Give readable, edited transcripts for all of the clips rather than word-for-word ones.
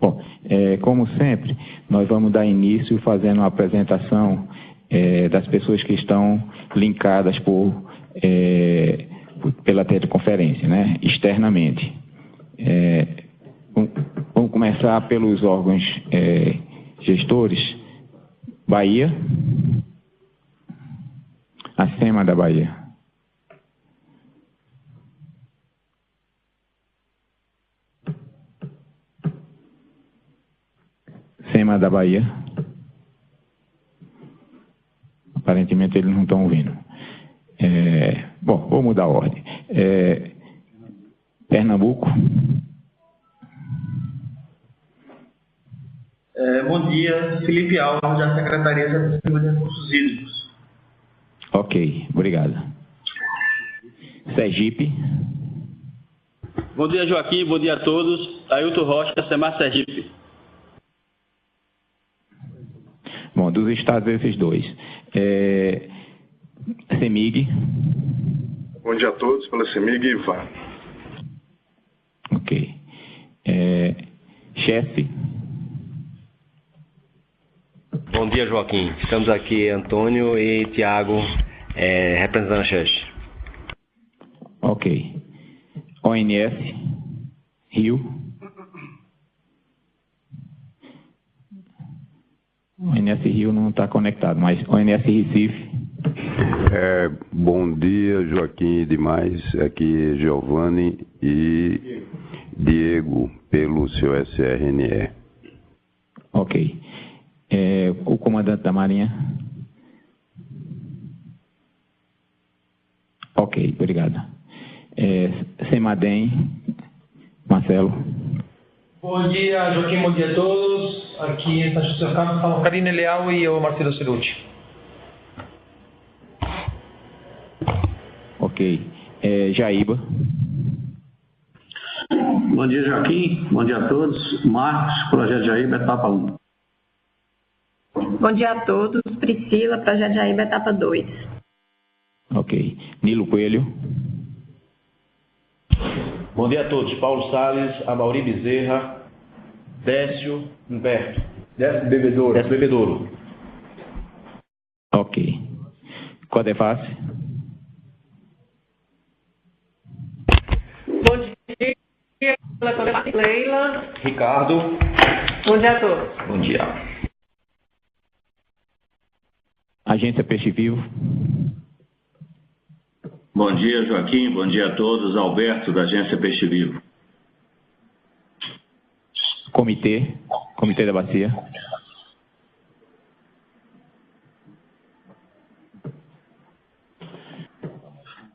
Bom, como sempre, nós vamos dar início fazendo uma apresentação das pessoas que estão linkadas pela teleconferência, né, externamente. Vamos começar pelos órgãos gestores. Bahia, a SEMA da Bahia. SEMA da Bahia. Aparentemente eles não estão ouvindo. Bom, vou mudar a ordem. Pernambuco. Bom dia, Felipe Alves, da Secretaria Executiva de Recursos Hídricos. Ok, obrigado. Sergipe. Bom dia, Joaquim, bom dia a todos. Ailton Rocha, SEMAR Sergipe. Bom, dos estados, esses dois. CEMIG. Bom dia a todos, pela CEMIG e VAR. Ok. Chefe. Bom dia, Joaquim. Estamos aqui, Antônio e Tiago, representando a CHES. Ok. ONS, Rio. ONS Rio não está conectado, mas ONS Recife. Bom dia, Joaquim e demais. Aqui Giovanni e Diego, pelo seu SRNE. Ok. O comandante da Marinha. Ok, obrigado. Semadem, Marcelo. Bom dia, Joaquim, bom dia a todos. Aqui está José Carlos, falam Karine Leal e eu, Marcelo Ceruti. Ok. Jaíba. Bom dia, Joaquim. Bom dia a todos. Marcos, Projeto Jaíba, etapa 1. Bom dia a todos. Priscila, Projeto Jaíba, etapa 2. Ok. Nilo Coelho. Bom dia a todos. Paulo Salles, Amauri Bezerra, Décio Humberto. Décio Bebedouro. Ok. Codefas. Bom dia, Leila. Ricardo. Bom dia a todos. Bom dia. Agência Peixe Vivo. Bom dia, Joaquim. Bom dia a todos. Alberto, da Agência Peixe Vivo. Comitê da Bacia.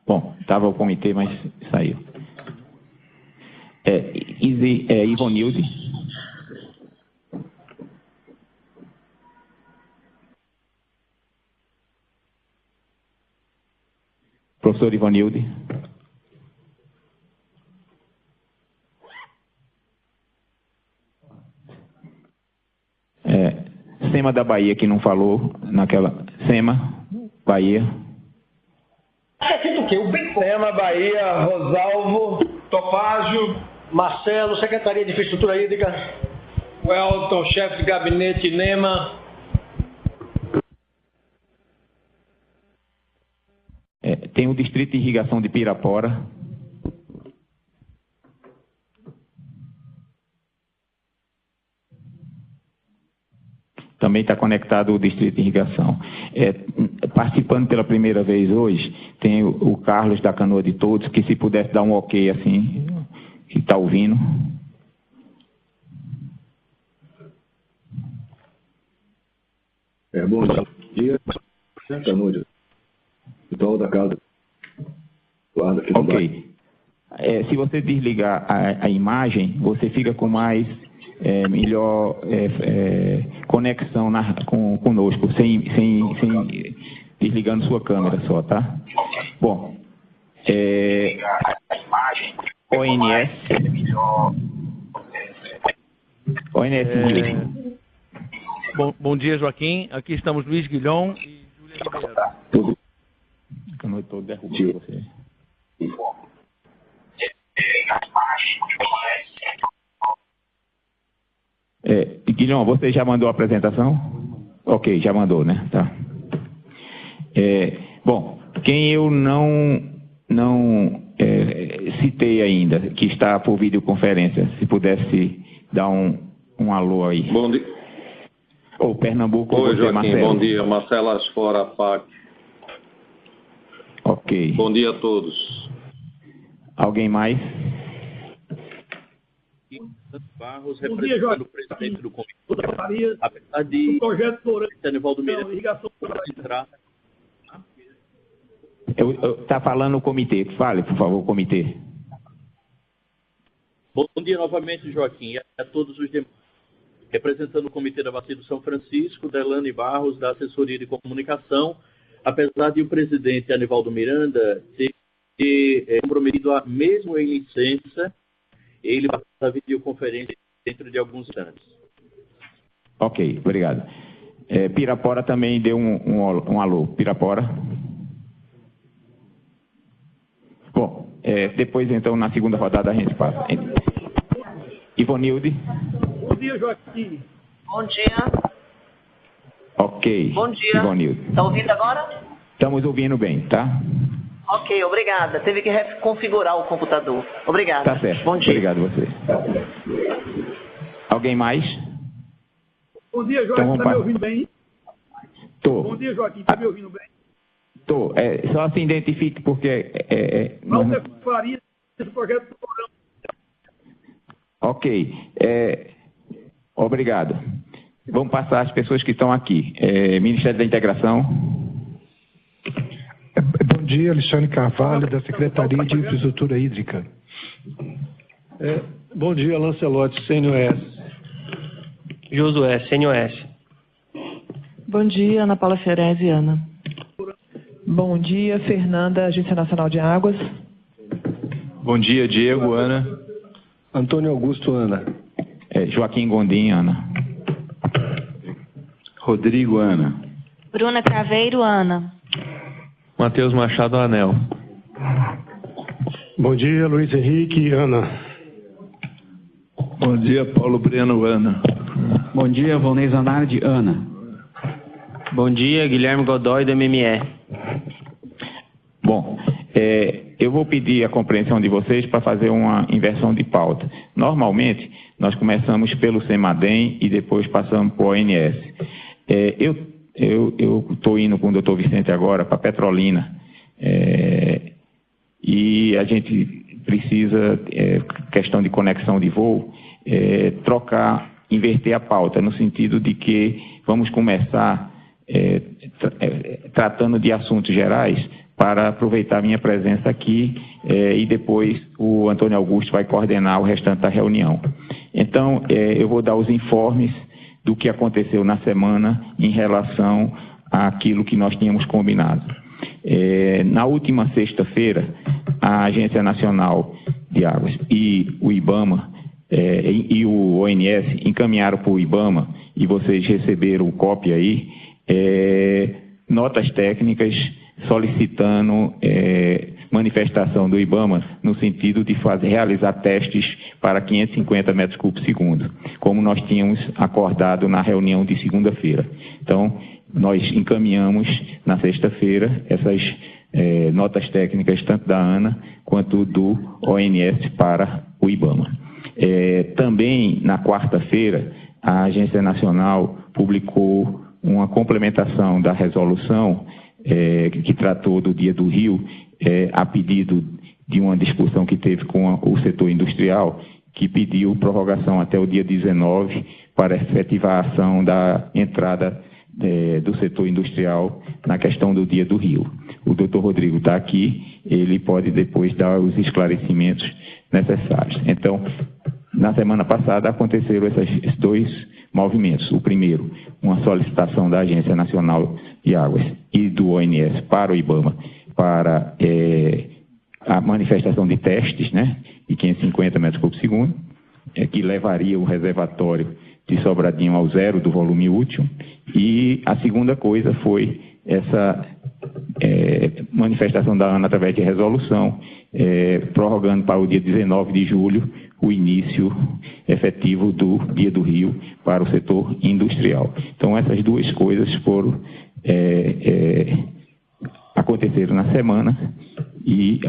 Bom, estava o comitê, mas saiu. Ivonilde. Professor Ivanilde. SEMA da Bahia, que não falou naquela. SEMA, Bahia. SEMA, Bahia, Rosalvo, Topázio, Marcelo, Secretaria de Infraestrutura Hídrica. Wellington, chefe de gabinete, NEMA. Tem o Distrito de Irrigação de Pirapora. Também está conectado o Distrito de Irrigação. Participando pela primeira vez hoje, tem o Carlos da Canoa de Todos, que se pudesse dar um ok assim, que está ouvindo. Bom dia, Canoa. Então, da casa. Ok. Se você desligar a imagem, você fica com mais melhor conexão conosco, sem desligando sua câmera só, tá? Bom, ONS. Bom dia, Joaquim. Aqui estamos Luiz Guilhom e Júlia Ribeiro. A noite toda derrubando você. Guilherme, você já mandou a apresentação? Ok, já mandou, né? Tá. Bom, quem eu não citei ainda, que está por videoconferência, se pudesse dar um alô aí. Bom dia. Ou Pernambuco, oi, você, Joaquim, Marcelo. bom dia. Marcelo Asfora, PAC. Ok. Bom dia a todos. Alguém mais? Barros, representando o presidente do comitê. Apesar de Anivaldo Miranda entrar. Está falando o comitê. Fale, por favor, comitê. Bom dia novamente, Joaquim, e a todos os demais. Representando o Comitê da Bacia do São Francisco, Delane Barros, da Assessoria de Comunicação, apesar de o presidente Anivaldo Miranda ter comprometido, mesmo em licença, ele vai fazer a videoconferência dentro de alguns instantes. Ok, obrigado. Pirapora também deu um alô. Pirapora. Bom, depois, então, na segunda rodada a gente passa. Ivonilde. Bom dia, Joaquim. Bom dia. Ok. Bom dia. Ivonilde. Está ouvindo agora? Estamos ouvindo bem, tá? Ok, obrigada. Teve que reconfigurar o computador. Obrigada. Tá certo. Bom dia. Obrigado a você. Alguém mais? Bom dia, Joaquim. Então, Está me ouvindo bem? Tô. Bom dia, Joaquim. Está me ouvindo bem? Tô. Só se identifique porque... Walter Faria, esse projeto do programa. Ok. Obrigado. Vamos passar as pessoas que estão aqui. Ministério da Integração. Bom dia, Alexandre Carvalho, da Secretaria de Infraestrutura Hídrica. Bom dia, Lancelotti, CNOS. Josué, CNOS. Bom dia, Ana Paula Ferezi, Ana. Bom dia, Fernanda, Agência Nacional de Águas. Bom dia, Diego, Ana. Antônio Augusto, Ana. Joaquim Gondim, Ana. Rodrigo, Ana. Bruna Craveiro, Ana. Matheus Machado, Anel. Bom dia, Luiz Henrique, Ana. Bom dia, Paulo Breno, Ana. Bom dia, Volney Zanardi, Ana. Bom dia, Guilherme Godoy, do MME. Bom, eu vou pedir a compreensão de vocês para fazer uma inversão de pauta. Normalmente, nós começamos pelo CEMADEM e depois passamos para o ONS. Eu estou indo com o doutor Vicente agora para Petrolina e a gente precisa, questão de conexão de voo, inverter a pauta, no sentido de que vamos começar tratando de assuntos gerais para aproveitar a minha presença aqui e depois o Antônio Augusto vai coordenar o restante da reunião. Então, eu vou dar os informes do que aconteceu na semana em relação àquilo que nós tínhamos combinado. Na última sexta-feira, a Agência Nacional de Águas e o IBAMA e o ONS encaminharam para o IBAMA, e vocês receberam cópia aí, notas técnicas solicitando manifestação do IBAMA no sentido de realizar testes para 550 metros cúbicos segundo, como nós tínhamos acordado na reunião de segunda-feira. Então, nós encaminhamos na sexta-feira essas notas técnicas, tanto da ANA quanto do ONS para o IBAMA. Também, na quarta-feira, a Agência Nacional publicou uma complementação da resolução que tratou do Dia do Rio, a pedido de uma discussão que teve com o setor industrial, que pediu prorrogação até o dia 19 para efetivar a ação da entrada do setor industrial na questão do Dia do Rio. O doutor Rodrigo está aqui, ele pode depois dar os esclarecimentos necessários. Então, na semana passada aconteceram esses dois movimentos. O primeiro, uma solicitação da Agência Nacional de Águas e do ONS para o IBAMA para a manifestação de testes, né, de 550 metros cúbicos segundo, que levaria o reservatório de Sobradinho ao zero do volume útil. E a segunda coisa foi essa manifestação da ANA através de resolução, prorrogando para o dia 19 de julho o início efetivo do Dia do Rio para o setor industrial. Então, essas duas coisas foram aconteceram na semana e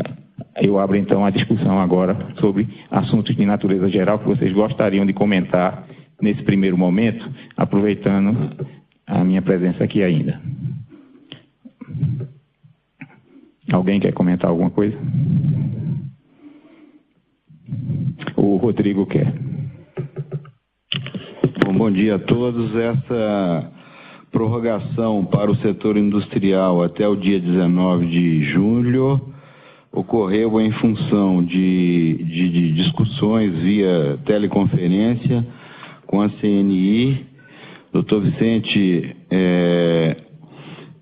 eu abro então a discussão agora sobre assuntos de natureza geral que vocês gostariam de comentar nesse primeiro momento, aproveitando a minha presença aqui ainda. Alguém quer comentar alguma coisa? O Rodrigo quer. Bom dia a todos. Essa prorrogação para o setor industrial até o dia 19 de julho ocorreu em função de discussões via teleconferência com a CNI. Dr. Vicente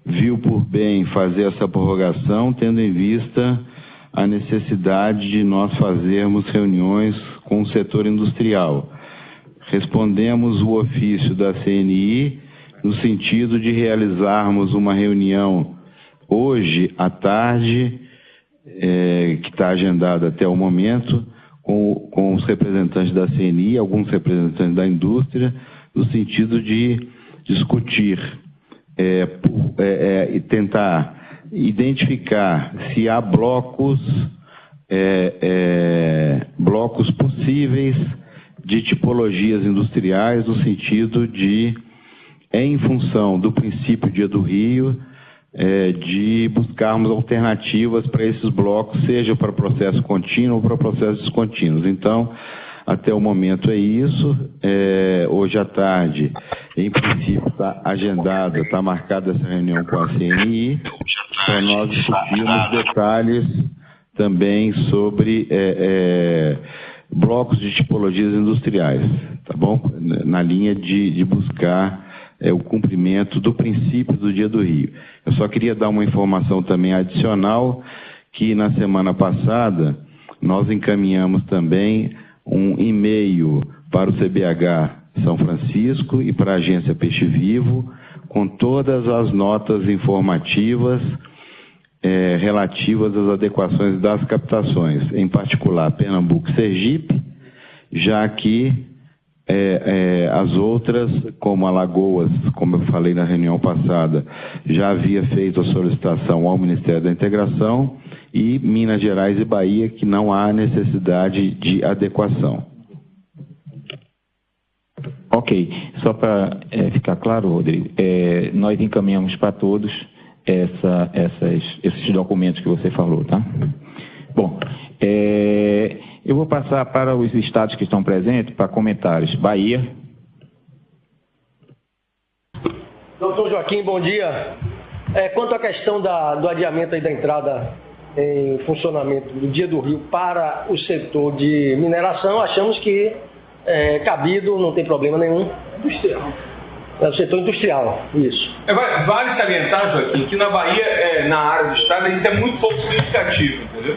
viu por bem fazer essa prorrogação, tendo em vista a necessidade de nós fazermos reuniões com o setor industrial. Respondemos o ofício da CNI no sentido de realizarmos uma reunião hoje à tarde, que está agendada até o momento, com os representantes da CNI, alguns representantes da indústria, no sentido de discutir e tentar identificar se há blocos possíveis de tipologias industriais, no sentido de, em função do princípio Dia do Rio, de buscarmos alternativas para esses blocos, seja para processo contínuo ou para processos descontínuos. Então, até o momento é isso. Hoje à tarde, em princípio, está agendada, está marcada essa reunião com a CNI, para nós discutirmos detalhes também sobre blocos de tipologias industriais, tá bom? Na linha de buscar o cumprimento do princípio do Dia do Rio. Eu só queria dar uma informação também adicional, que na semana passada nós encaminhamos também um e-mail para o CBH São Francisco e para a agência Peixe Vivo, com todas as notas informativas relativas às adequações das captações, em particular Pernambuco e Sergipe, já que as outras, como Alagoas, como eu falei na reunião passada, já havia feito a solicitação ao Ministério da Integração, e Minas Gerais e Bahia, que não há necessidade de adequação. Ok. Só para ficar claro, Rodrigo, nós encaminhamos para todos esses documentos que você falou, tá? Bom, eu vou passar para os estados que estão presentes para comentários. Bahia. Doutor Joaquim, bom dia. Quanto à questão do adiamento aí da entrada em funcionamento do Dia do Rio para o setor de mineração, achamos que cabido, não tem problema nenhum. Industrial. É o setor industrial, isso. Vale salientar, Joaquim, que na Bahia, na área do Estado, isso é muito pouco significativo, entendeu?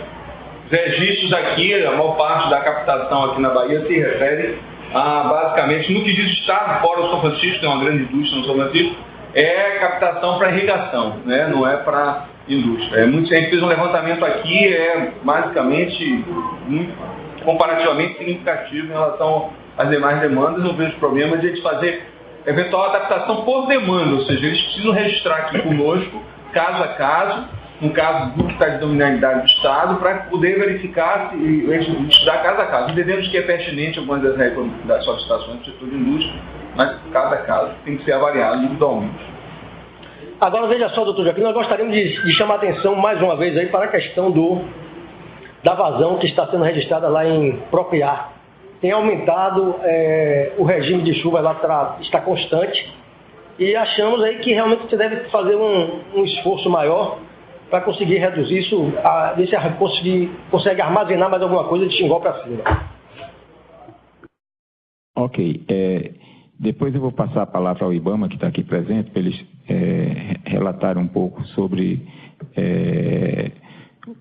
Os registros aqui, a maior parte da captação aqui na Bahia se refere a, basicamente, no que diz o Estado, fora o São Francisco, tem uma grande indústria no São Francisco, captação para irrigação, né? Não é para indústria. A gente fez um levantamento aqui, basicamente, comparativamente significativo em relação às demais demandas. Não vejo problema de a gente fazer eventual adaptação por demanda, ou seja, eles precisam registrar aqui conosco, caso a caso, no caso do que está de dominabilidade do Estado, para poder verificar e estudar caso a caso. Entendemos que é pertinente algumas das regras das solicitações do setor de indústria, mas caso a caso tem que ser avaliado individualmente. Agora, veja só, doutor Joaquim, nós gostaríamos de chamar a atenção mais uma vez aí para a questão da vazão que está sendo registrada lá em Propriar. Tem aumentado, o regime de chuva lá está constante, e achamos aí que realmente você deve fazer um esforço maior para conseguir reduzir isso, ver se consegue armazenar mais alguma coisa de Xingó para cima. Ok. Depois eu vou passar a palavra ao IBAMA, que está aqui presente, para eles relatarem um pouco sobre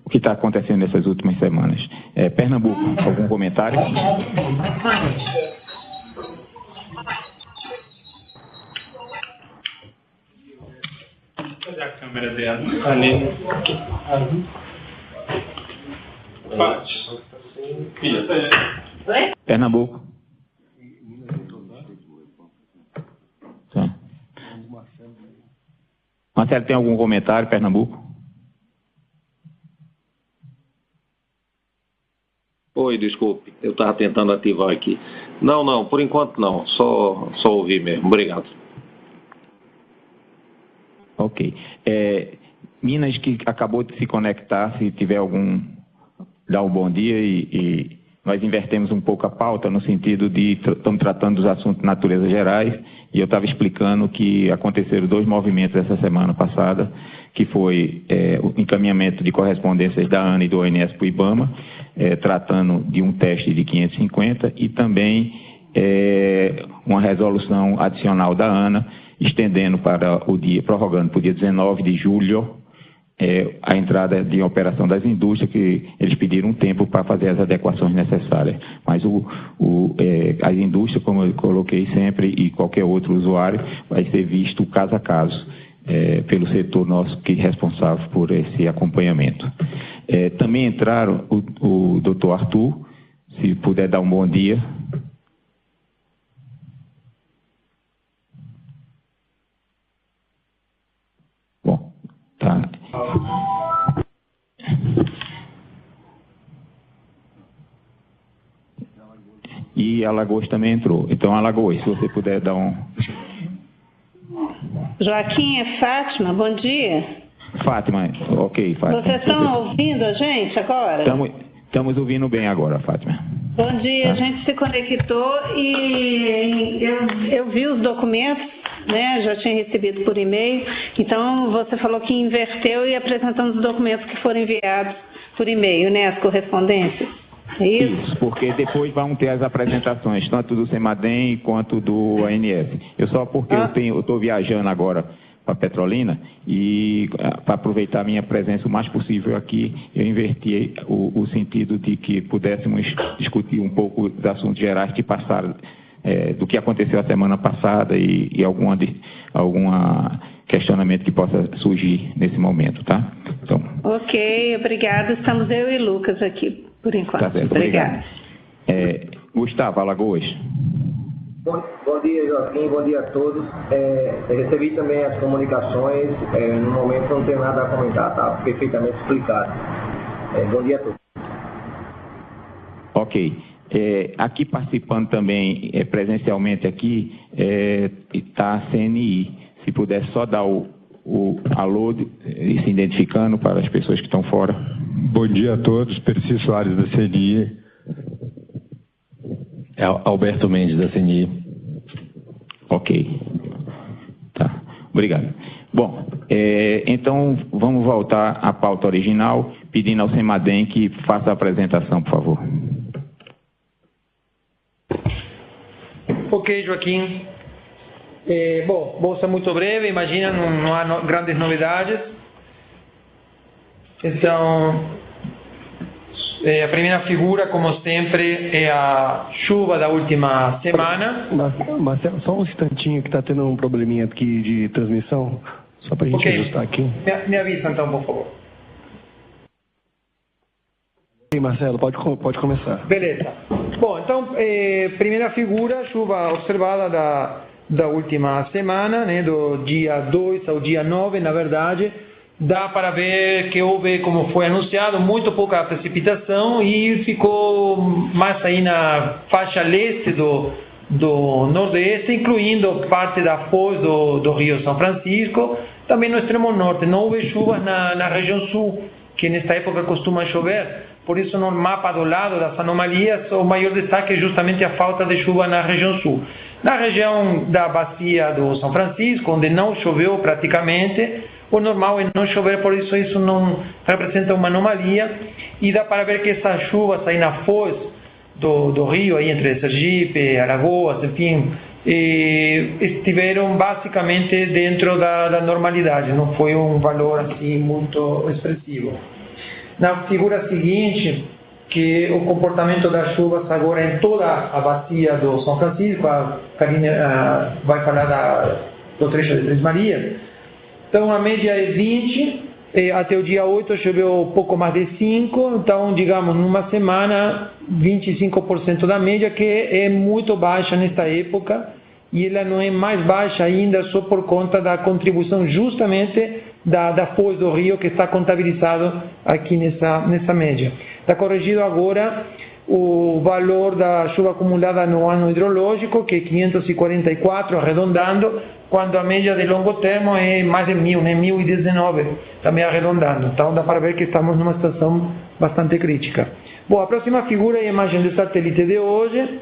o que está acontecendo nessas últimas semanas. Pernambuco, algum comentário? Pernambuco. Tá. Marcelo, tem algum comentário, Pernambuco? Oi, desculpe, eu estava tentando ativar aqui. Não, por enquanto não, só ouvir mesmo. Obrigado. Ok. Minas, que acabou de se conectar, se tiver algum, dá um bom dia e nós invertemos um pouco a pauta no sentido de estamos tratando dos assuntos de natureza gerais e eu estava explicando que aconteceram 2 movimentos essa semana passada, que foi o encaminhamento de correspondências da ANA e do ONS para o IBAMA, tratando de um teste de 550 e também uma resolução adicional da ANA, estendendo para o dia, prorrogando para o dia 19 de julho, a entrada de operação das indústrias, que eles pediram um tempo para fazer as adequações necessárias. Mas as indústrias, como eu coloquei sempre, e qualquer outro usuário, vai ser visto caso a caso, pelo setor nosso que é responsável por esse acompanhamento. Também entraram o doutor Arthur, se puder dar um bom dia. Bom, tá. E Alagoas também entrou. Então, Alagoas, se você puder dar um... Joaquim, é Fátima, bom dia. Fátima, ok, Fátima. Vocês estão ouvindo a gente agora? Estamos ouvindo bem agora, Fátima. Bom dia, a gente se conectou e eu vi os documentos, né? Já tinha recebido por e-mail. Então, você falou que inverteu e apresentamos os documentos que foram enviados por e-mail, né? As correspondências. É isso? Porque depois vão ter as apresentações, tanto do CEMADEM quanto do ANS. Eu estou viajando agora para Petrolina e para aproveitar a minha presença o mais possível aqui, eu inverti o sentido de que pudéssemos discutir um pouco dos assuntos gerais que passaram, do que aconteceu a semana passada e algum questionamento que possa surgir nesse momento, tá? Então, ok, obrigada. Estamos eu e Lucas aqui, por enquanto. Tá certo, obrigado. Gustavo, Alagoas. Bom dia, Joaquim, bom dia a todos. Eu recebi também as comunicações, no momento não tenho nada a comentar, tá perfeitamente explicado. Bom dia a todos. Ok. Aqui participando também, presencialmente aqui, está a CNI. Se puder só dar o alô e se identificando para as pessoas que estão fora. Bom dia a todos, Percy Soares da CNI. Alberto Mendes da CNI. Ok. Tá, obrigado. Bom, então vamos voltar à pauta original, pedindo ao CEMADEM que faça a apresentação, por favor. Ok, Joaquim. Bom, vou ser muito breve, imagina, não há grandes novidades. Então, a primeira figura, como sempre, é a chuva da última semana. Marcelo, só um instantinho que está tendo um probleminha aqui de transmissão, só para a gente ajustar aqui. Me avisa então, por favor. Sim, Marcelo, pode começar. Beleza. Bom, então, primeira figura, chuva observada da última semana, né, do dia 2 ao dia 9, na verdade, dá para ver que houve, como foi anunciado, muito pouca precipitação e ficou mais aí na faixa leste do nordeste, incluindo parte da foz do Rio São Francisco, também no extremo norte. Não houve chuvas na região sul, que nesta época costuma chover. Por isso, no mapa do lado das anomalias, o maior destaque é justamente a falta de chuva na região sul. Na região da bacia do São Francisco, onde não choveu praticamente, o normal é não chover, por isso não representa uma anomalia. E dá para ver que essas chuvas aí na foz do rio, aí entre Sergipe, Alagoas, enfim, estiveram basicamente dentro da normalidade, não foi um valor assim muito expressivo. Na figura seguinte, que o comportamento das chuvas agora em toda a bacia do São Francisco, a Karine vai falar do trecho de Três Marias. Então a média é 20, até o dia 8 choveu pouco mais de 5, então digamos numa semana 25% da média, que é muito baixa nesta época, e ela não é mais baixa ainda só por conta da contribuição justamente da foz do rio, que está contabilizado aqui nessa média. Está corrigido agora o valor da chuva acumulada no ano hidrológico, que é 544, arredondando, quando a média de longo termo é mais de 1.000, né? 1.019, também arredondando. Então dá para ver que estamos numa situação bastante crítica. Bom, a próxima figura é a imagem do satélite de hoje.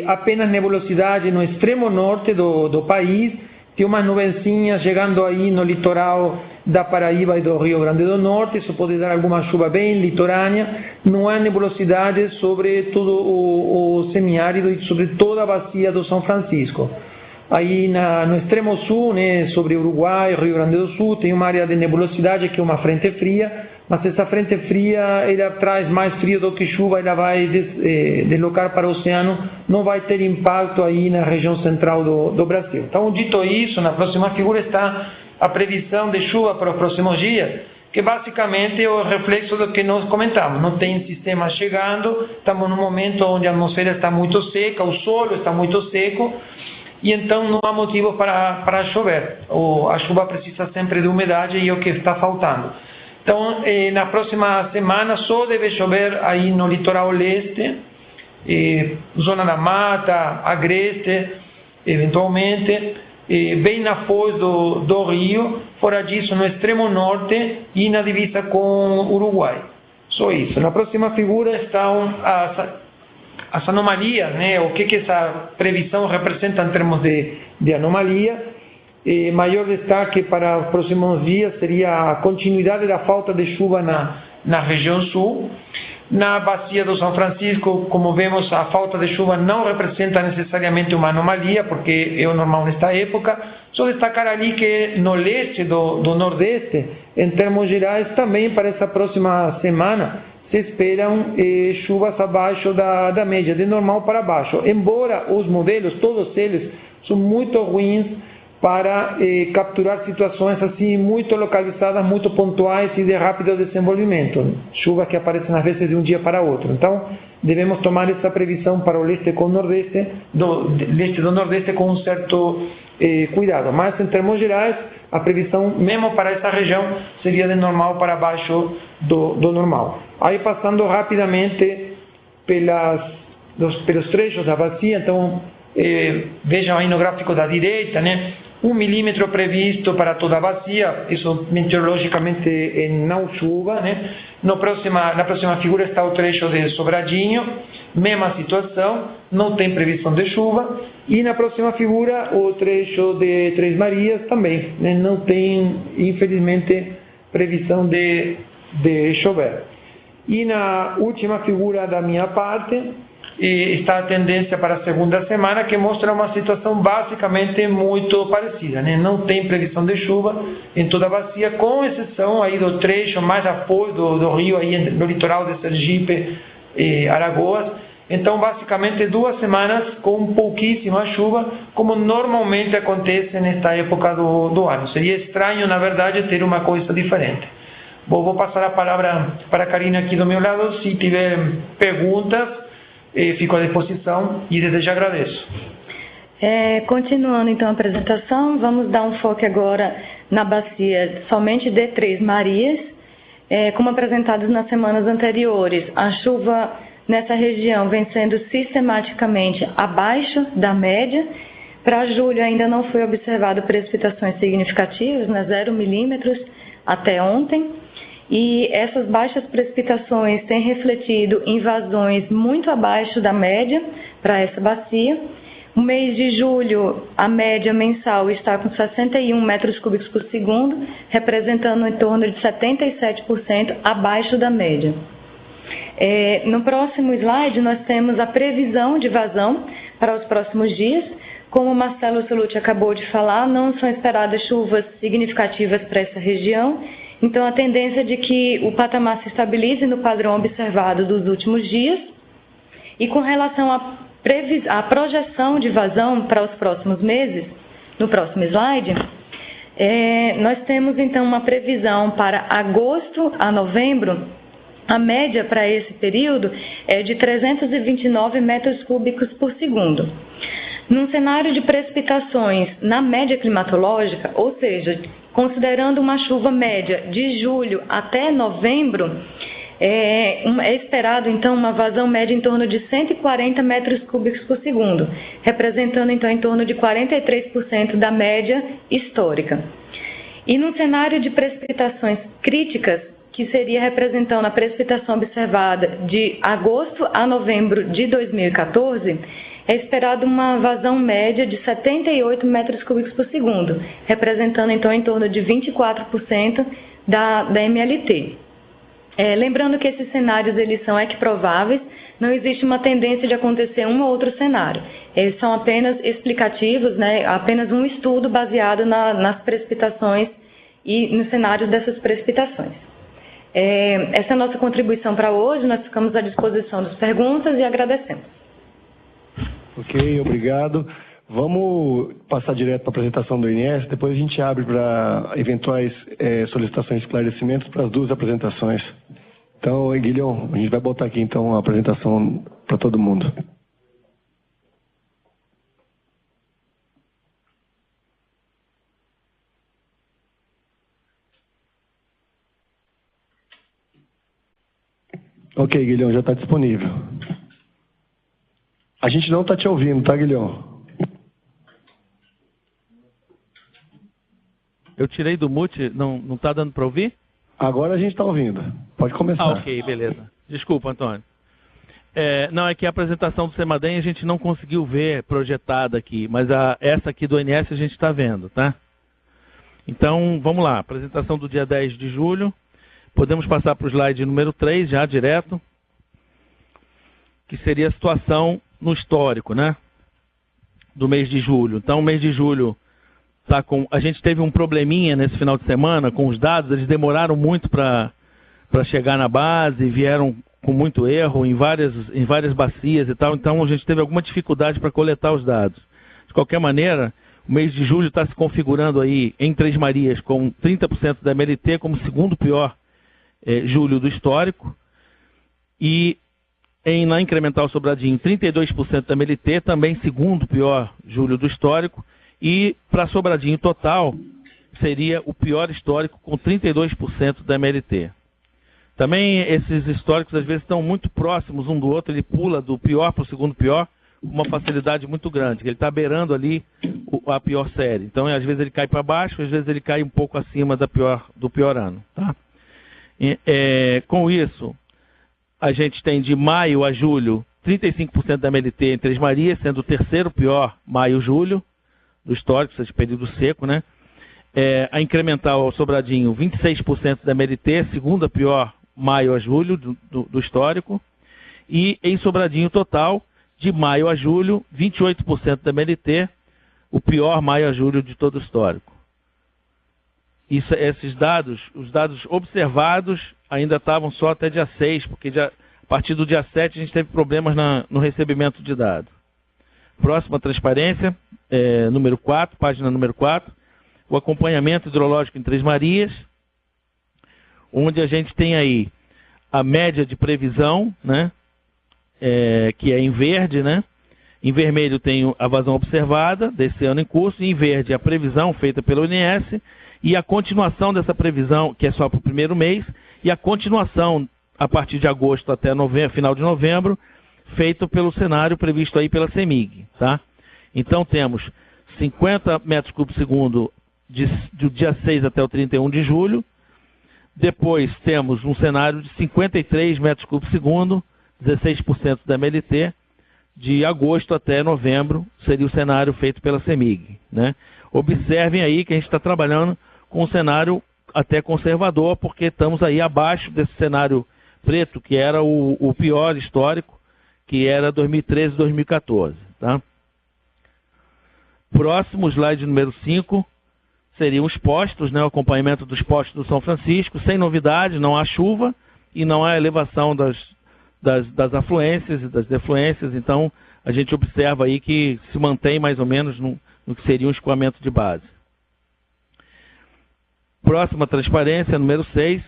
Apenas nebulosidade no extremo norte do país, tem umas nuvencinhas chegando aí no litoral da Paraíba e do Rio Grande do Norte, isso pode dar alguma chuva bem litorânea. Não há nebulosidade sobre todo o semiárido e sobre toda a bacia do São Francisco. Aí no extremo sul, né, sobre Uruguai, Rio Grande do Sul, tem uma área de nebulosidade que é uma frente fria, mas essa frente fria ela traz mais frio do que chuva, ela vai deslocar para o oceano, não vai ter impacto aí na região central do Brasil. Então, dito isso, na próxima figura está a previsão de chuva para os próximos dias, que basicamente é o reflexo do que nós comentamos. Não tem sistema chegando, estamos num momento onde a atmosfera está muito seca, o solo está muito seco, e então não há motivo para chover. A chuva precisa sempre de umidade e é o que está faltando. Então, na próxima semana só deve chover aí no litoral leste, zona da Mata, Agreste, eventualmente, bem na foz do rio, fora disso no extremo norte e na divisa com o Uruguai. Só isso. Na próxima figura estão as anomalias, né? O que essa previsão representa em termos de anomalia. Maior destaque para os próximos dias seria a continuidade da falta de chuva na região sul. Na bacia do São Francisco, como vemos, a falta de chuva não representa necessariamente uma anomalia, porque é o normal nesta época. Só destacar ali que no leste do Nordeste, em termos gerais, também para essa próxima semana, se esperam chuvas abaixo da média, de normal para baixo. Embora os modelos, todos eles, são muito ruins para capturar situações assim muito localizadas, muito pontuais e de rápido desenvolvimento. Chuvas que aparecem às vezes de um dia para outro. Então, devemos tomar essa previsão para o leste com o nordeste, leste do nordeste com um certo cuidado. Mas, em termos gerais, a previsão, mesmo para essa região, seria de normal para baixo do normal. Aí, passando rapidamente pelos trechos da bacia, então, vejam aí no gráfico da direita, né? 1 milímetro previsto para toda a bacia, isso meteorologicamente não chuva, né? Na próxima figura está o trecho de Sobradinho, mesma situação, não tem previsão de chuva. E na próxima figura o trecho de Três Marias também, né? Não tem, infelizmente, previsão de chover. E na última figura da minha parte, está a tendência para a segunda semana, que mostra uma situação basicamente muito parecida, né? Não tem previsão de chuva em toda a bacia, com exceção aí do trecho mais apoio do rio aí no litoral de Sergipe e Alagoas. Então, basicamente, 2 semanas com pouquíssima chuva, como normalmente acontece nesta época do ano. Seria estranho, na verdade, ter uma coisa diferente. Bom, vou passar a palavra para a Karina aqui do meu lado. Se tiver perguntas, fico à disposição e desde já agradeço. Continuando então a apresentação, vamos dar um foco agora na bacia somente de Três Marias. Como apresentados nas semanas anteriores, a chuva nessa região vem sendo sistematicamente abaixo da média. Para julho ainda não foi observado precipitações significativas, 0 milímetros até ontem. E essas baixas precipitações têm refletido em vazões muito abaixo da média para essa bacia. No mês de julho, a média mensal está com 61 metros cúbicos por segundo, representando em torno de 77% abaixo da média. No próximo slide, nós temos a previsão de vazão para os próximos dias. Como o Marcelo Celucci acabou de falar, não são esperadas chuvas significativas para essa região. Então, a tendência é de que o patamar se estabilize no padrão observado dos últimos dias. E com relação à projeção de vazão para os próximos meses, no próximo slide, Nós temos, então, uma previsão para agosto a novembro. A média para esse período é de 329 metros cúbicos por segundo. Num cenário de precipitações na média climatológica, ou seja, considerando uma chuva média de julho até novembro, é esperado, então, uma vazão média em torno de 140 metros cúbicos por segundo, representando, então, em torno de 43% da média histórica. E num cenário de precipitações críticas, que seria representando a precipitação observada de agosto a novembro de 2014, é esperado uma vazão média de 78 metros cúbicos por segundo, representando, então, em torno de 24% da MLT. Lembrando que esses cenários eles são equiprováveis, não existe uma tendência de acontecer um ou outro cenário. Eles são apenas explicativos, né, apenas um estudo baseado nas precipitações e nos cenários dessas precipitações. Essa é a nossa contribuição para hoje, nós ficamos à disposição das perguntas e agradecemos. Ok, obrigado. Vamos passar direto para a apresentação do INS, depois a gente abre para eventuais solicitações de esclarecimentos para as duas apresentações. Então, Guilherme, a gente vai botar aqui então a apresentação para todo mundo. Ok, Guilherme, já está disponível. A gente não está te ouvindo, tá, Guilherme? Eu tirei do mute, não está dando para ouvir? Agora a gente está ouvindo. Pode começar. Ok, beleza. Desculpa, Antônio. Não, é que a apresentação do CEMADEM a gente não conseguiu ver projetada aqui, mas essa aqui do INS a gente está vendo, tá? Então, vamos lá. Apresentação do dia 10 de julho. Podemos passar para o slide número 3, já direto, que seria a situação no histórico, né? Do mês de julho. Então, o mês de julho tá com... A gente teve um probleminha nesse final de semana com os dados, eles demoraram muito para chegar na base, vieram com muito erro em várias bacias e tal, então a gente teve alguma dificuldade para coletar os dados. De qualquer maneira, o mês de julho está se configurando aí em Três Marias com 30% da MLT como segundo pior julho do histórico, e na Incremental Sobradinho 32% da MLT, também segundo pior julho do histórico, e para Sobradinho total seria o pior histórico com 32% da MLT. Também esses históricos às vezes estão muito próximos um do outro, ele pula do pior para o segundo pior com uma facilidade muito grande, ele está beirando ali a pior série. Então às vezes ele cai para baixo, às vezes ele cai um pouco acima do pior ano. Tá? Com isso, a gente tem de maio a julho 35% da MLT em Três Marias, sendo o terceiro pior maio-julho do histórico, esse período seco, né? A Incremental Sobradinho, 26% da MLT, segunda pior maio a julho do histórico. E em Sobradinho total, de maio a julho, 28% da MLT, o pior maio a julho de todo o histórico. Esses dados, os dados observados, ainda estavam só até dia 6, porque a partir do dia 7 a gente teve problemas no recebimento de dados. Próxima transparência, número 4, página número 4, o acompanhamento hidrológico em Três Marias, onde a gente tem aí a média de previsão, né, que é em verde, né? Em vermelho tem a vazão observada desse ano em curso, e em verde a previsão feita pelo INS, e a continuação dessa previsão, que é só para o primeiro mês, e a continuação a partir de agosto até final de novembro, feito pelo cenário previsto aí pela CEMIG. Tá? Então temos 50 metros cúbicos por segundo do dia 6 até o 31 de julho, depois temos um cenário de 53 metros cúbicos por segundo, 16% da MLT, de agosto até novembro, seria o cenário feito pela CEMIG. Né? Observem aí que a gente está trabalhando com um cenário até conservador, porque estamos aí abaixo desse cenário preto, que era o pior histórico, que era 2013 e 2014. Tá? Próximo, slide número 5, seriam os postos, né? O acompanhamento dos postos do São Francisco, sem novidade, não há chuva e não há elevação das afluências e das defluências, então a gente observa aí que se mantém mais ou menos no que seria um escoamento de base. Próxima transparência, número 6,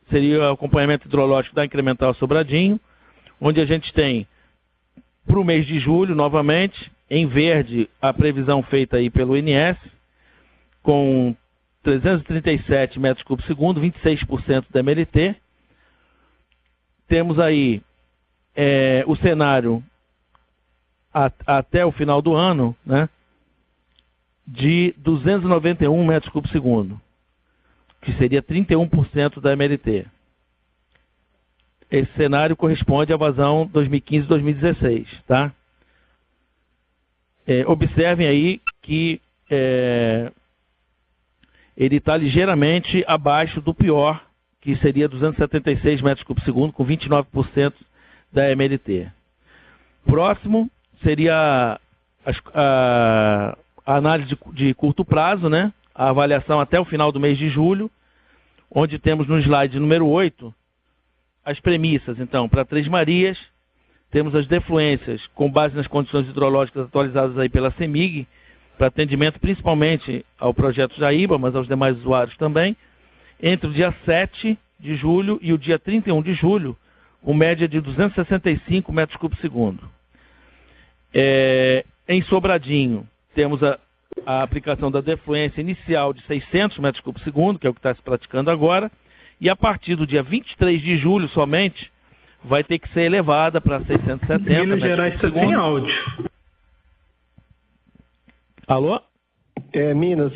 seria o acompanhamento hidrológico da Incremental Sobradinho, onde a gente tem, para o mês de julho, novamente, em verde, a previsão feita aí pelo INS, com 337 metros cúbicos por segundo, 26% da MLT. Temos aí o cenário até o final do ano, né, de 291 metros cúbicos por segundo, que seria 31% da MLT. Esse cenário corresponde à vazão 2015-2016, tá? Observem aí que ele está ligeiramente abaixo do pior, que seria 276 metros cúbicos por segundo, com 29% da MLT. Próximo seria a análise de curto prazo, né? A avaliação até o final do mês de julho, onde temos no slide número 8 as premissas. Então, para Três Marias, temos as defluências com base nas condições hidrológicas atualizadas aí pela CEMIG, para atendimento principalmente ao projeto Jaíba, mas aos demais usuários também, entre o dia 7 de julho e o dia 31 de julho, com média de 265 metros cúbicos por segundo. Em Sobradinho, temos a aplicação da defluência inicial de 600 metros cúbicos por segundo, que é o que está se praticando agora, e a partir do dia 23 de julho somente, vai ter que ser elevada para 670 Minas Gerais está sem áudio. Alô? Minas,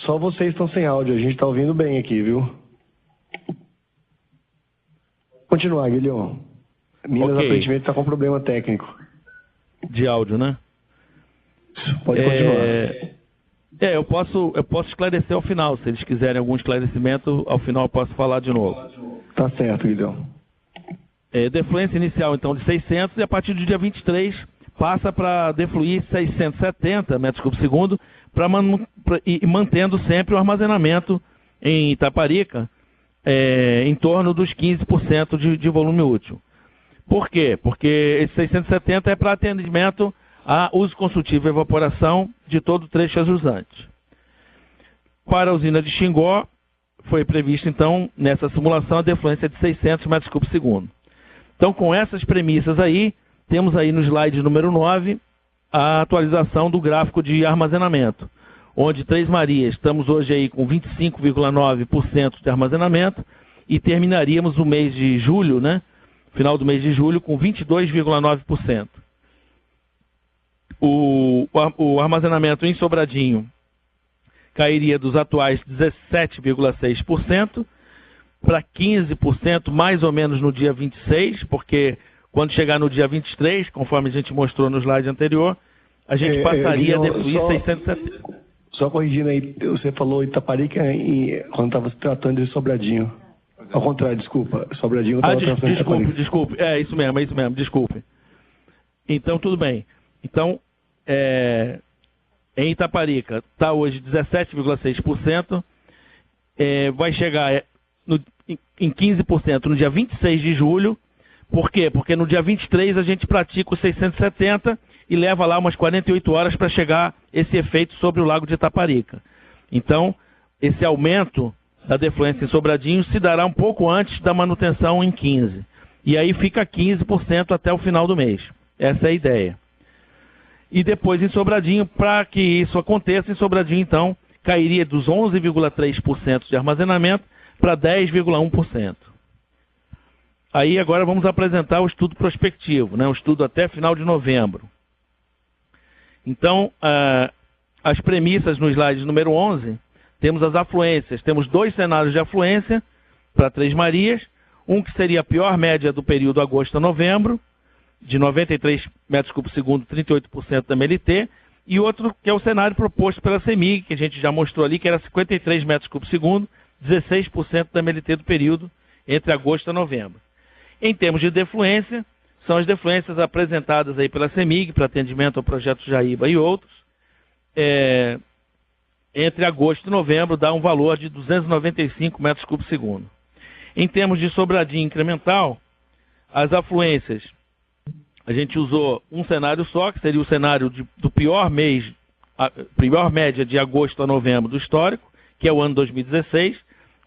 só vocês estão sem áudio, a gente está ouvindo bem aqui, viu? Continuar, Guilherme. Minas aparentemente está com problema técnico. De áudio, né? Pode continuar. Eu posso esclarecer ao final. Se eles quiserem algum esclarecimento, ao final eu posso falar de novo. Tá certo, Guilherme. Defluência inicial, então, de 600, e a partir do dia 23 passa para defluir 670 metros cúbicos por segundo, e mantendo sempre o armazenamento em Itaparica em torno dos 15% de volume útil. Por quê? Porque esse 670 é para atendimento a uso consultivo e evaporação de todo o trecho ajusante. Para a usina de Xingó, foi prevista, então, nessa simulação, a defluência de 600 metros cúbicos por segundo. Então, com essas premissas aí, temos aí no slide número 9 a atualização do gráfico de armazenamento, onde Três Marias estamos hoje aí com 25,9% de armazenamento e terminaríamos o mês de julho, né? Final do mês de julho, com 22,9%. O armazenamento em Sobradinho cairia dos atuais 17,6% para 15% mais ou menos no dia 26, porque quando chegar no dia 23, conforme a gente mostrou no slide anterior, a gente passaria a defluir 670. Só corrigindo aí, você falou Itaparica quando estava se tratando de Sobradinho. Ao contrário, desculpa. Sobradinho estava tratando de Itaparica. Desculpe. É isso mesmo, desculpe. Então, tudo bem. Então, em Itaparica está hoje 17,6%, vai chegar em 15% no dia 26 de julho. Por quê? Porque no dia 23 a gente pratica o 670 e leva lá umas 48 horas para chegar esse efeito sobre o lago de Itaparica. Então, esse aumento da defluência em Sobradinho se dará um pouco antes da manutenção em 15. E aí fica 15% até o final do mês. Essa é a ideia. E depois em Sobradinho, para que isso aconteça, em Sobradinho, então, cairia dos 11,3% de armazenamento para 10,1%. Aí agora vamos apresentar o estudo prospectivo, né? O estudo até final de novembro. Então, as premissas no slide número 11, temos as afluências. Temos dois cenários de afluência para Três Marias. Um que seria a pior média do período agosto a novembro, de 93 metros cúbicos por segundo, 38% da MLT. E outro que é o cenário proposto pela CEMIG, que a gente já mostrou ali, que era 53 metros cúbicos por segundo, 16% da MLT do período entre agosto a novembro. Em termos de defluência, são as defluências apresentadas aí pela CEMIG para atendimento ao projeto Jaíba e outros. Entre agosto e novembro dá um valor de 295 metros cúbicos por segundo. Em termos de Sobradinho incremental, as afluências, a gente usou um cenário só, que seria o cenário do pior mês, a pior média de agosto a novembro do histórico, que é o ano 2016,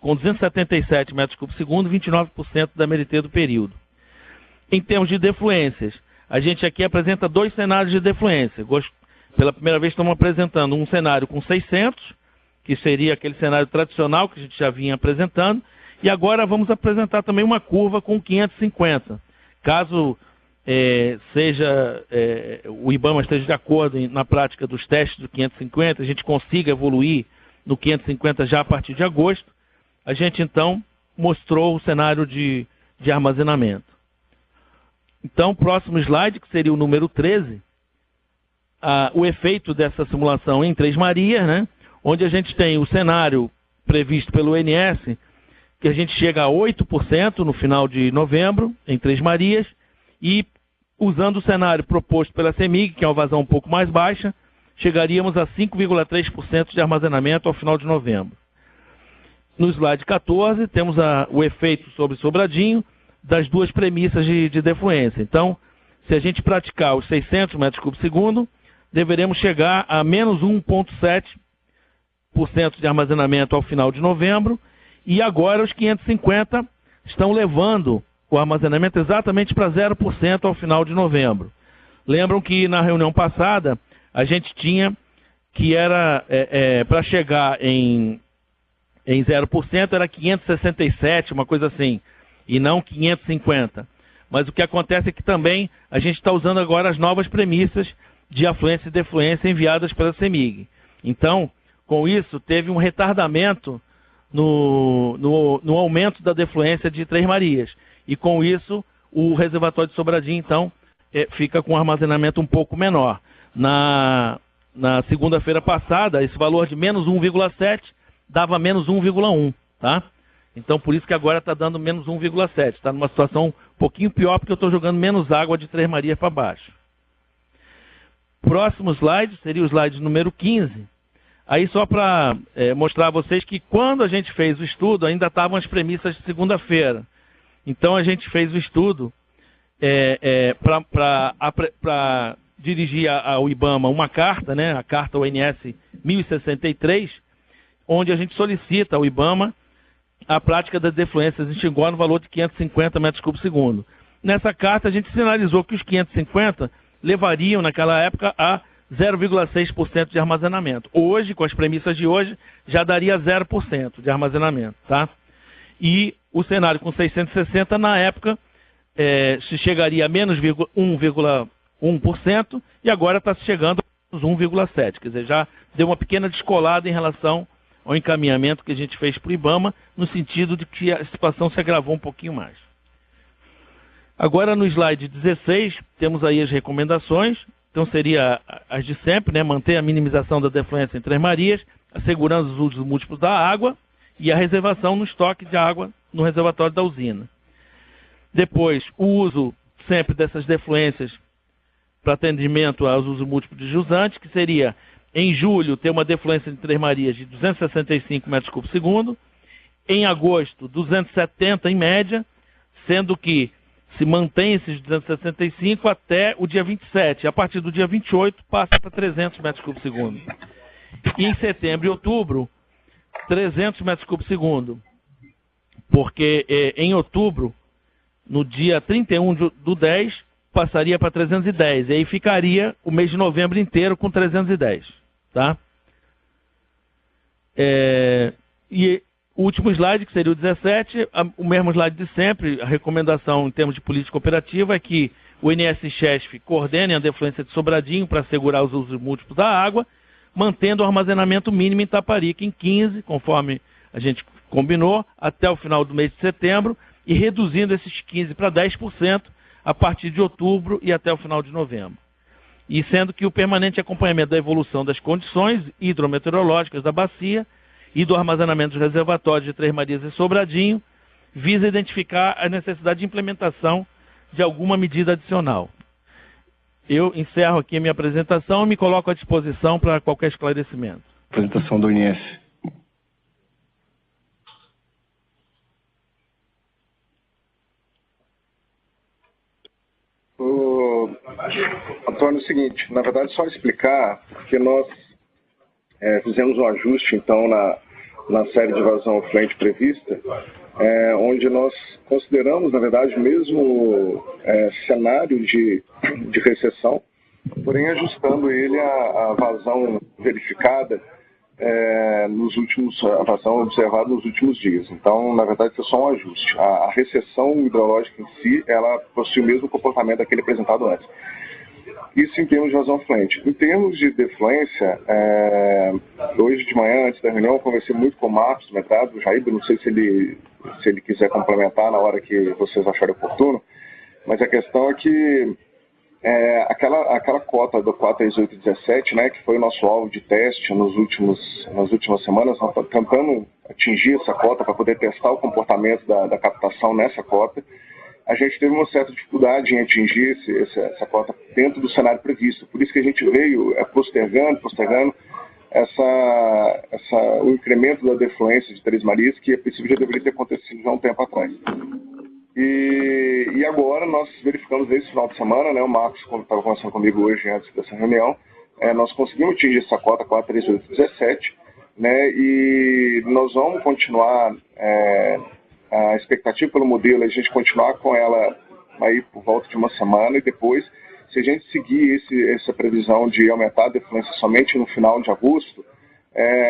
com 277 metros cúbicos por segundo, 29% da MLT do período. Em termos de defluências, a gente aqui apresenta dois cenários de defluência. Pela primeira vez estamos apresentando um cenário com 600, que seria aquele cenário tradicional que a gente já vinha apresentando, e agora vamos apresentar também uma curva com 550. Caso o IBAMA esteja de acordo na prática dos testes do 550, a gente consiga evoluir no 550 já a partir de agosto, a gente então mostrou o cenário de armazenamento. Então, próximo slide, que seria o número 13, o efeito dessa simulação em Três Marias, né, onde a gente tem o cenário previsto pelo INS, que a gente chega a 8% no final de novembro, em Três Marias, e usando o cenário proposto pela CEMIG, que é uma vazão um pouco mais baixa, chegaríamos a 5,3% de armazenamento ao final de novembro. No slide 14, temos o efeito sobre Sobradinho das duas premissas de defluência. Então, se a gente praticar os 600 metros cúbicos por segundo, deveremos chegar a menos 1,7% de armazenamento ao final de novembro, e agora os 550 estão levando o armazenamento exatamente para 0% ao final de novembro. Lembram que na reunião passada a gente tinha que era para chegar em 0% era 567, uma coisa assim, e não 550. Mas o que acontece é que também a gente está usando agora as novas premissas de afluência e defluência enviadas pela CEMIG. Então, com isso, teve um retardamento no aumento da defluência de Três Marias. E com isso, o reservatório de Sobradinho, então, fica com um armazenamento um pouco menor. Na segunda-feira passada, esse valor de menos 1,7 dava menos 1,1, tá? Então, por isso que agora está dando menos 1,7. Está numa situação um pouquinho pior, porque eu estou jogando menos água de Três Marias para baixo. Próximo slide seria o slide número 15. Aí só para mostrar a vocês que quando a gente fez o estudo, ainda estavam as premissas de segunda-feira. Então, a gente fez o estudo para dirigir ao IBAMA uma carta, né, a carta ONS 1063, onde a gente solicita ao IBAMA a prática das defluências em Xingó no valor de 550 metros cúbicos por segundo. Nessa carta, a gente sinalizou que os 550 levariam, naquela época, a 0,6% de armazenamento. Hoje, com as premissas de hoje, já daria 0% de armazenamento, tá? E o cenário com 660, na época, se chegaria a menos 1,1%, e agora está chegando a menos 1,7%. Quer dizer, já deu uma pequena descolada em relação ao encaminhamento que a gente fez para o IBAMA, no sentido de que a situação se agravou um pouquinho mais. Agora, no slide 16, temos aí as recomendações. Então, seria as de sempre, né? Manter a minimização da defluência em Três Marias, assegurando os usos múltiplos da água e a reservação no estoque de água no reservatório da usina. Depois, o uso sempre dessas defluências para atendimento aos usos múltiplos de jusante, que seria, em julho, ter uma defluência de Três Marias de 265 metros cúbicos por segundo, em agosto, 270 em média, sendo que se mantém esses 265 até o dia 27. A partir do dia 28, passa para 300 metros cúbicos por segundo. E em setembro e outubro, 300 metros cúbicos por segundo. Porque em outubro, no dia 31 do 10, passaria para 310. E aí ficaria o mês de novembro inteiro com 310. Tá? E o último slide, que seria o 17, o mesmo slide de sempre. A recomendação em termos de política operativa é que o INS e CHESF coordenem a defluência de Sobradinho para assegurar os usos múltiplos da água, mantendo o armazenamento mínimo em Taparica em 15, conforme a gente combinou, até o final do mês de setembro, e reduzindo esses 15 para 10% a partir de outubro e até o final de novembro. E sendo que o permanente acompanhamento da evolução das condições hidrometeorológicas da bacia e do armazenamento dos reservatórios de Três Marias e Sobradinho visa identificar a necessidade de implementação de alguma medida adicional. Eu encerro aqui a minha apresentação e me coloco à disposição para qualquer esclarecimento. Apresentação do INS. Antônio, é o seguinte, na verdade só explicar, porque nós fizemos um ajuste então na série de vazão fluente prevista, onde nós consideramos, na verdade, o mesmo cenário de recessão, porém ajustando ele à vazão verificada, a vazão observada nos últimos dias. Então, na verdade, foi só um ajuste. A recessão hidrológica em si, ela possui o mesmo comportamento daquele apresentado antes. Isso em termos de vazão fluente. Em termos de defluência, hoje de manhã, antes da reunião, eu conversei muito com o Marcos do Metrado, o Jair, não sei se ele quiser complementar na hora que vocês acharem oportuno, mas a questão é que aquela cota do 43817, né, que foi o nosso alvo de teste nas últimas semanas, nós estamos tentando atingir essa cota para poder testar o comportamento da captação nessa cota. A gente teve uma certa dificuldade em atingir essa cota dentro do cenário previsto. Por isso que a gente veio postergando o incremento da defluência de Três Marias, que a princípio já deveria ter acontecido já há um tempo atrás. E agora nós verificamos esse final de semana, né, o Marcos estava conversando comigo hoje antes dessa reunião, nós conseguimos atingir essa cota 43817, né, e nós vamos continuar, a expectativa pelo modelo é a gente continuar com ela aí por volta de uma semana, e depois, se a gente seguir essa previsão de aumentar a defluência somente no final de agosto,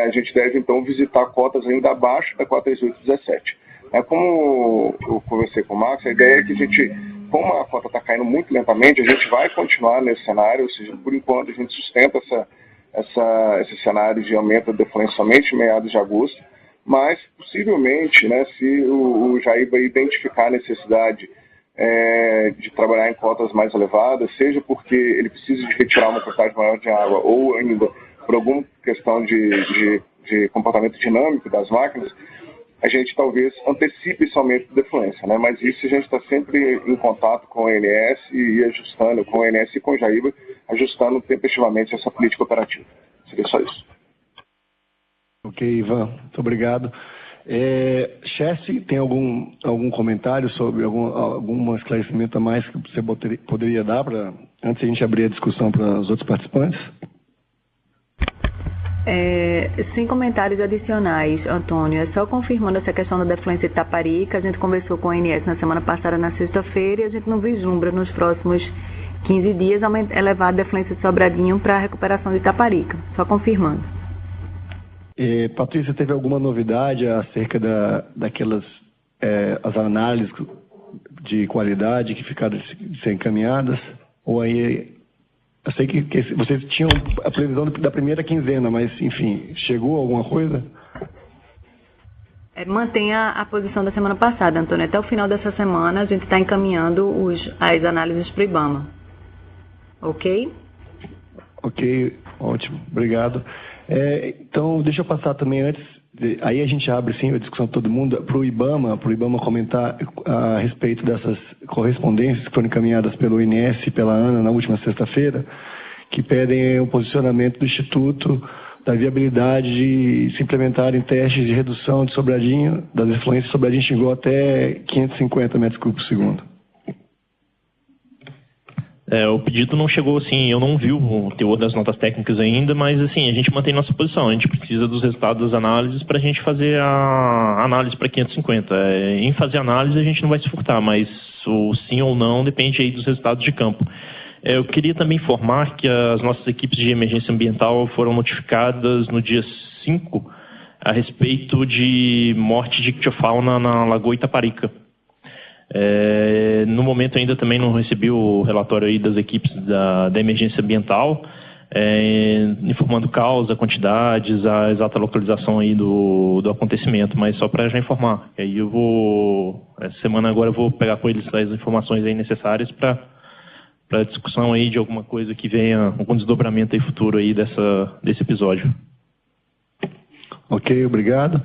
a gente deve então visitar cotas ainda abaixo da 43817. Como eu conversei com o Marcos, a ideia é que a gente, como a cota está caindo muito lentamente, a gente vai continuar nesse cenário, ou seja, por enquanto a gente sustenta esse cenário de aumento da defluência somente em meados de agosto, mas possivelmente, né, se o Jair vai identificar a necessidade de trabalhar em cotas mais elevadas, seja porque ele precisa de retirar uma quantidade maior de água ou ainda por alguma questão de comportamento dinâmico das máquinas, a gente talvez antecipe esse aumento de defluência, né? Mas isso a gente está sempre em contato com o ONS e ajustando, com o ONS e com o Jaíba, ajustando tempestivamente essa política operativa. Seria só isso. Ok, Ivan, muito obrigado. Chessi, tem algum comentário sobre algum esclarecimento a mais que você poderia dar antes de a gente abrir a discussão para os outros participantes? Sem comentários adicionais, Antônio. É só confirmando essa questão da defluência de Itaparica. A gente conversou com o ONS na semana passada, na sexta-feira, e a gente não vislumbra nos próximos 15 dias elevar a defluência de Sobradinho para a recuperação de Itaparica. Só confirmando. Patrícia, teve alguma novidade acerca daquelas as análises de qualidade que ficaram de ser encaminhadas? Ou aí... Eu sei que vocês tinham a previsão da primeira quinzena, mas, enfim, chegou alguma coisa? Mantenha a posição da semana passada, Antônio. Até o final dessa semana, a gente está encaminhando as análises para o IBAMA. Ok? Ok, ótimo. Obrigado. Então, deixa eu passar também antes... Aí a gente abre, sim, a discussão de todo mundo para o IBAMA comentar a respeito dessas correspondências que foram encaminhadas pelo INS e pela ANA na última sexta-feira, que pedem o posicionamento do Instituto da viabilidade de se implementarem testes de redução de Sobradinho, das efluências de Sobradinho chegou até 550 metros cúbicos por segundo. O pedido não chegou assim, eu não vi o teor das notas técnicas ainda, mas assim, a gente mantém nossa posição, a gente precisa dos resultados das análises para a gente fazer a análise para 550. Em fazer análise a gente não vai se furtar, mas o sim ou não depende aí dos resultados de campo. Eu queria também informar que as nossas equipes de emergência ambiental foram notificadas no dia 5 a respeito de morte de ictiofauna na Lagoa Itaparica. No momento ainda também não recebi o relatório aí das equipes da emergência ambiental, informando causa, quantidades, a exata localização aí do acontecimento, mas só para já informar. E aí essa semana agora eu vou pegar com eles as informações aí necessárias para a discussão aí de alguma coisa que venha, algum desdobramento aí futuro aí desse episódio. Ok, obrigado.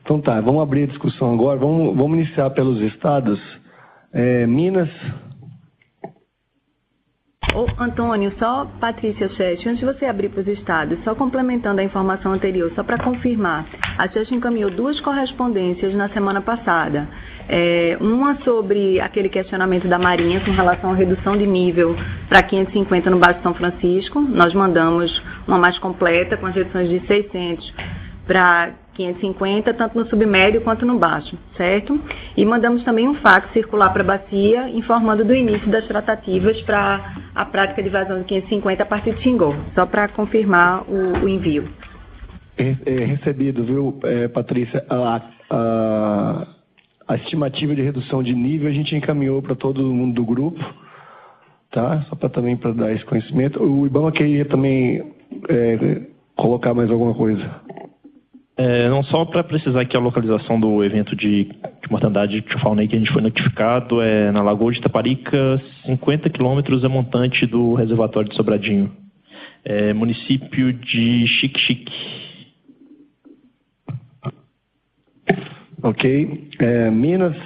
Então tá, vamos abrir a discussão agora, vamos iniciar pelos estados. Minas. Antônio, só Patrícia Chest, antes de você abrir para os estados, só complementando a informação anterior, só para confirmar, a Chest encaminhou 2 correspondências na semana passada. Uma sobre aquele questionamento da Marinha com relação à redução de nível para 550 no Baixo São Francisco. Nós mandamos uma mais completa com as reduções de 600 para 550, tanto no submédio quanto no baixo, certo? E mandamos também um fax circular para a bacia, informando do início das tratativas para a prática de vazão de 550 a partir de Xingó, só para confirmar o envio. Recebido, viu, Patrícia, a estimativa de redução de nível a gente encaminhou para todo mundo do grupo, tá? Só para dar esse conhecimento. O IBAMA queria também colocar mais alguma coisa. Não só para precisar que a localização do evento de mortandade de fauna que a gente foi notificado é na Lagoa de Taparica, 50 quilômetros a montante do reservatório de Sobradinho. Município de Xique-Xique. Ok. Minas.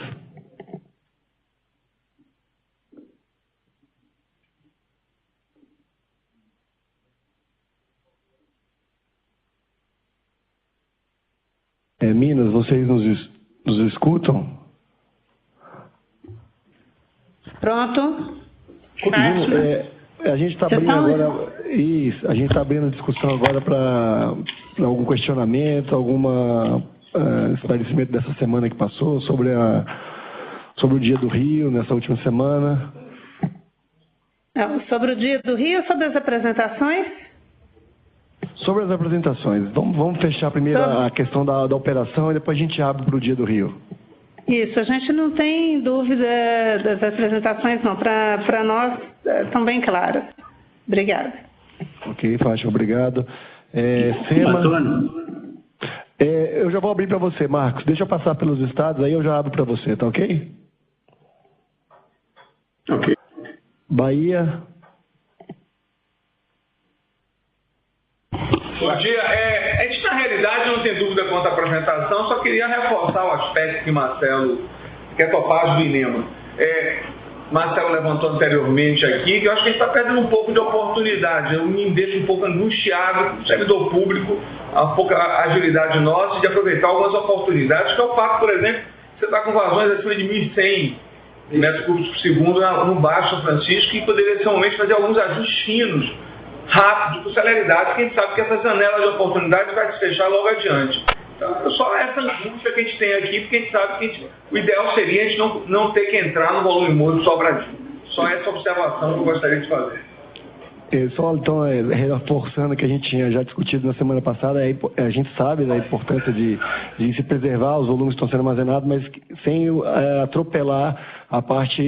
Minas, vocês nos escutam? Pronto. A gente está abrindo agora. Isso, a gente está abrindo a discussão agora para algum questionamento, alguma esclarecimento dessa semana que passou sobre o Dia do Rio, nessa última semana. Sobre o Dia do Rio ou sobre as apresentações? Sobre as apresentações. Vamos fechar primeiro a questão da operação e depois a gente abre para o Dia do Rio. Isso, a gente não tem dúvida das apresentações, não. Para nós, estão bem claras. Obrigada. Ok, Fátima, obrigado. Sema, eu já vou abrir para você, Marcos. Deixa eu passar pelos estados, aí eu já abro para você, tá ok? Ok. Bahia. Bom dia. A gente, na realidade, não tem dúvida quanto à apresentação, só queria reforçar o aspecto que Marcelo, que é topagem do INEMA. Marcelo levantou anteriormente aqui, que eu acho que a gente está perdendo um pouco de oportunidade. Eu me deixo um pouco angustiado, o servidor público, a pouca agilidade nossa de aproveitar algumas oportunidades, que é o fato, por exemplo, você está com vazões acima de 1.100 metros cúbicos por segundo no Baixo São Francisco, e poderia ser um momento de fazer alguns ajustes finos, rápidos, com celeridade, porque a gente sabe que essa janela de oportunidade vai se fechar logo adiante. Então, só essa angústia que a gente tem aqui, porque a gente sabe que o ideal seria a gente não ter que entrar no volume morto do Sobradinho. Só essa observação que eu gostaria de fazer. Só então, reforçando o que a gente tinha já discutido na semana passada, a gente sabe da importância de se preservar, os volumes estão sendo armazenados, mas sem atropelar a parte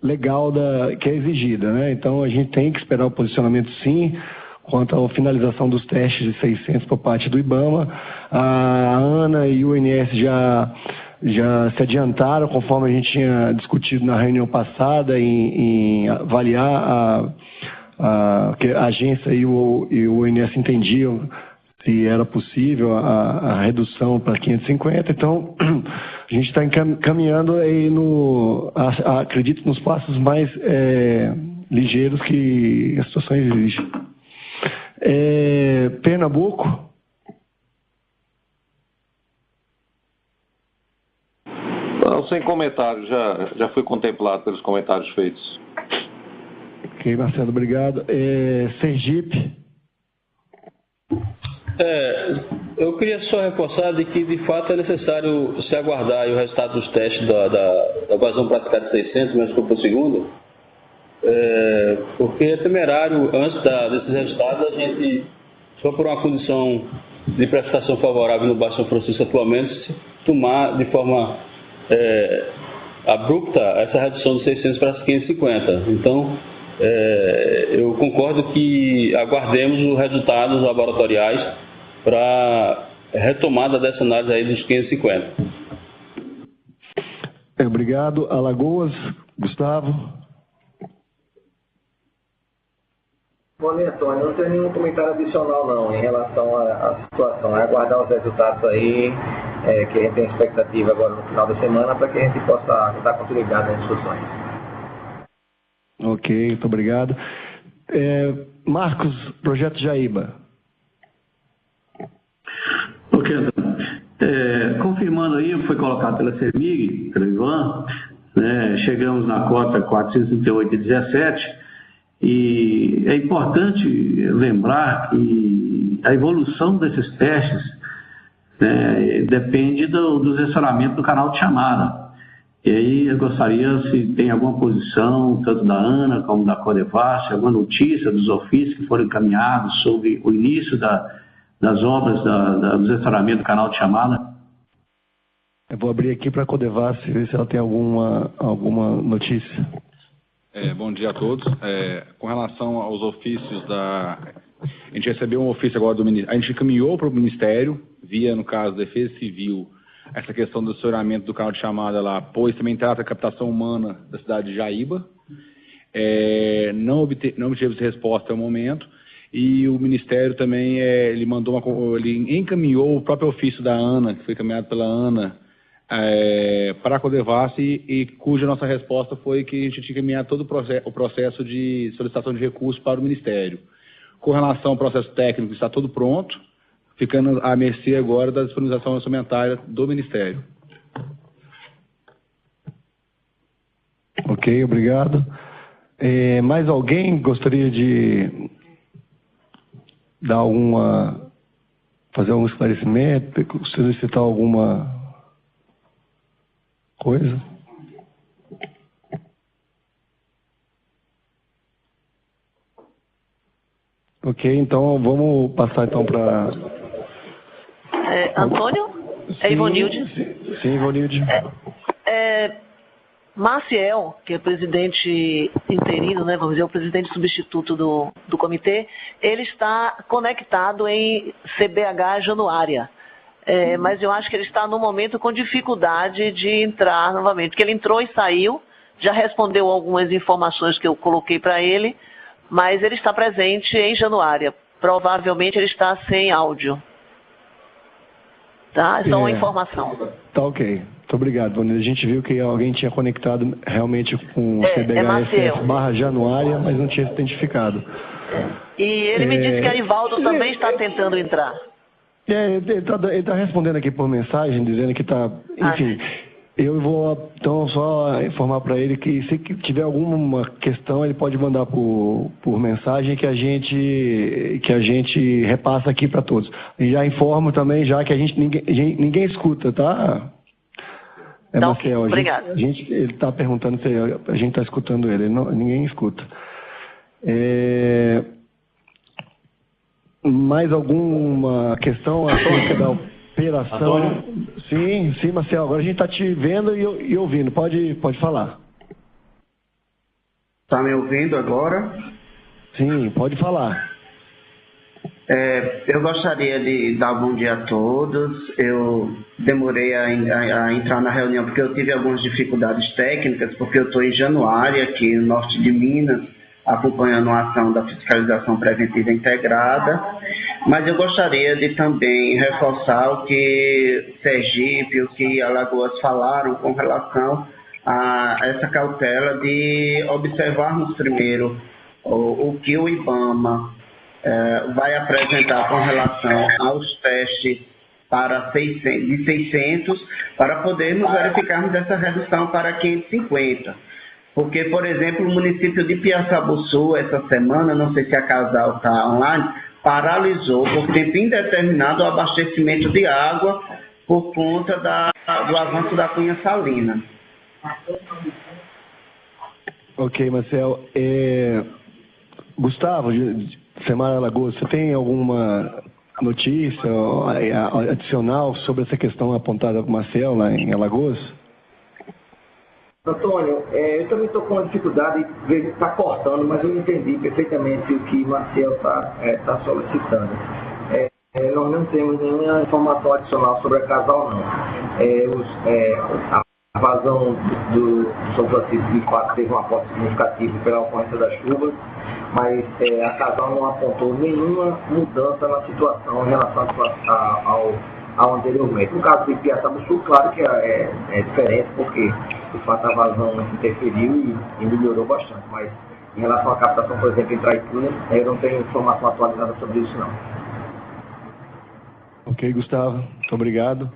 legal que é exigida, né? Então, a gente tem que esperar o posicionamento, sim, quanto à finalização dos testes de 600 por parte do IBAMA. A ANA e o INS já se adiantaram, conforme a gente tinha discutido na reunião passada, em avaliar que a agência e o INS entendiam se era possível a redução para 550. Então, a gente está caminhando aí acredito, nos passos mais ligeiros que a situação exige. Pernambuco. Não, sem comentários, já foi contemplado pelos comentários feitos. Ok, Marcelo, obrigado. Sergipe. Eu queria só reforçar de que, de fato, é necessário se aguardar o resultado dos testes da vazão praticada de 600 metros por segundo, porque é temerário, antes desses resultados, a gente, só por uma condição de precipitação favorável no Baixo São Francisco atualmente, se tomar de forma abrupta essa redução de 600 para 550. Então, eu concordo que aguardemos os resultados laboratoriais para retomada dessa análise aí dos 550. Obrigado. Alagoas, Gustavo. Bom dia, Antônio. Não tenho nenhum comentário adicional não em relação à situação. É aguardar os resultados aí, que a gente tem expectativa agora no final da semana, para que a gente possa dar continuidade nas discussões. Ok, muito obrigado. Marcos, Projeto Jaíba. Ok, Antônio. Confirmando aí o que foi colocado pela CEMIG, pelo Ivan, chegamos na cota 438,17, e é importante lembrar que a evolução desses testes depende do assessoramento do canal de chamada. E aí eu gostaria se tem alguma posição, tanto da ANA como da Codevasf, alguma notícia dos ofícios que foram encaminhados sobre o início das obras do assessoramento do canal de chamada. Eu vou abrir aqui para a Codevasf, ver se ela tem alguma notícia. Bom dia a todos. Com relação aos ofícios a gente recebeu um ofício agora do Ministério, a gente encaminhou para o Ministério, via, no caso, Defesa Civil, essa questão do assessoramento do canal de chamada lá, pois também trata a captação humana da cidade de Jaíba. Não obtivemos resposta ao momento, e o Ministério também, ele encaminhou o próprio ofício da ANA, que foi encaminhado pela ANA, para a Codevasf, e cuja nossa resposta foi que a gente tinha que encaminhar todo o processo de solicitação de recurso para o Ministério. Com relação ao processo técnico, está tudo pronto, ficando à mercê agora da disponibilização orçamentária do Ministério. Ok, obrigado. Mais alguém gostaria de fazer algum esclarecimento, solicitar alguma coisa? Ok, então vamos passar então para... Antônio? Ivonilde? Sim, Ivonilde. Maciel, que é presidente interino, né, vamos dizer, o presidente substituto do comitê, ele está conectado em CBH Januária. Mas eu acho que ele está no momento com dificuldade de entrar novamente, porque ele entrou e saiu, já respondeu algumas informações que eu coloquei para ele, mas ele está presente em Januária. Provavelmente ele está sem áudio. Tá? É só uma informação. Tá, ok. Muito obrigado, Vanessa. A gente viu que alguém tinha conectado realmente com o CBHSF/Januária, mas não tinha se identificado. E ele me disse que a Ivaldo também está tentando entrar. Ele está respondendo aqui por mensagem, dizendo que está... Enfim, eu vou então só informar para ele que se tiver alguma questão, ele pode mandar por mensagem que a gente repassa aqui para todos. E já informo também, já que ninguém escuta, tá? Então, Marcel, obrigado. Ele está perguntando se a gente está escutando ele, ninguém escuta. Mais alguma questão acerca da operação? Antônio? Sim, Marcel, agora a gente está te vendo e ouvindo, pode falar. Está me ouvindo agora? Sim, pode falar. Eu gostaria de dar bom dia a todos. Eu demorei a entrar na reunião porque eu tive algumas dificuldades técnicas, porque eu estou em Januária, aqui no norte de Minas, acompanhando a ação da fiscalização preventiva integrada, mas eu gostaria de também reforçar o que Sergipe, o que Alagoas falaram com relação a essa cautela de observarmos primeiro o que o IBAMA vai apresentar com relação aos testes de 600, para podermos verificarmos essa redução para 550. Porque, por exemplo, o município de Piaçabuçu, essa semana, não sei se a Casal está online, paralisou por tempo indeterminado o abastecimento de água por conta do avanço da cunha salina. Ok, Marcel. Gustavo, de Semar Alagoas, você tem alguma notícia adicional sobre essa questão apontada por Marcel lá em Alagoas? Antônio, eu também estou com uma dificuldade, de estar cortando, mas eu entendi perfeitamente o que Marcel está solicitando. Nós não temos nenhuma informação adicional sobre a Casal, não. A vazão do São Francisco de fato teve um aporte significativo pela ocorrência das chuvas, mas a Casal não apontou nenhuma mudança na situação em relação ao anteriormente. No caso de Piaçabuçu, claro que é diferente, porque de fato a vazão interferiu e melhorou bastante, mas em relação à captação, por exemplo, em Traicunha, eu não tenho informação atualizada sobre isso, não. Ok, Gustavo, muito obrigado.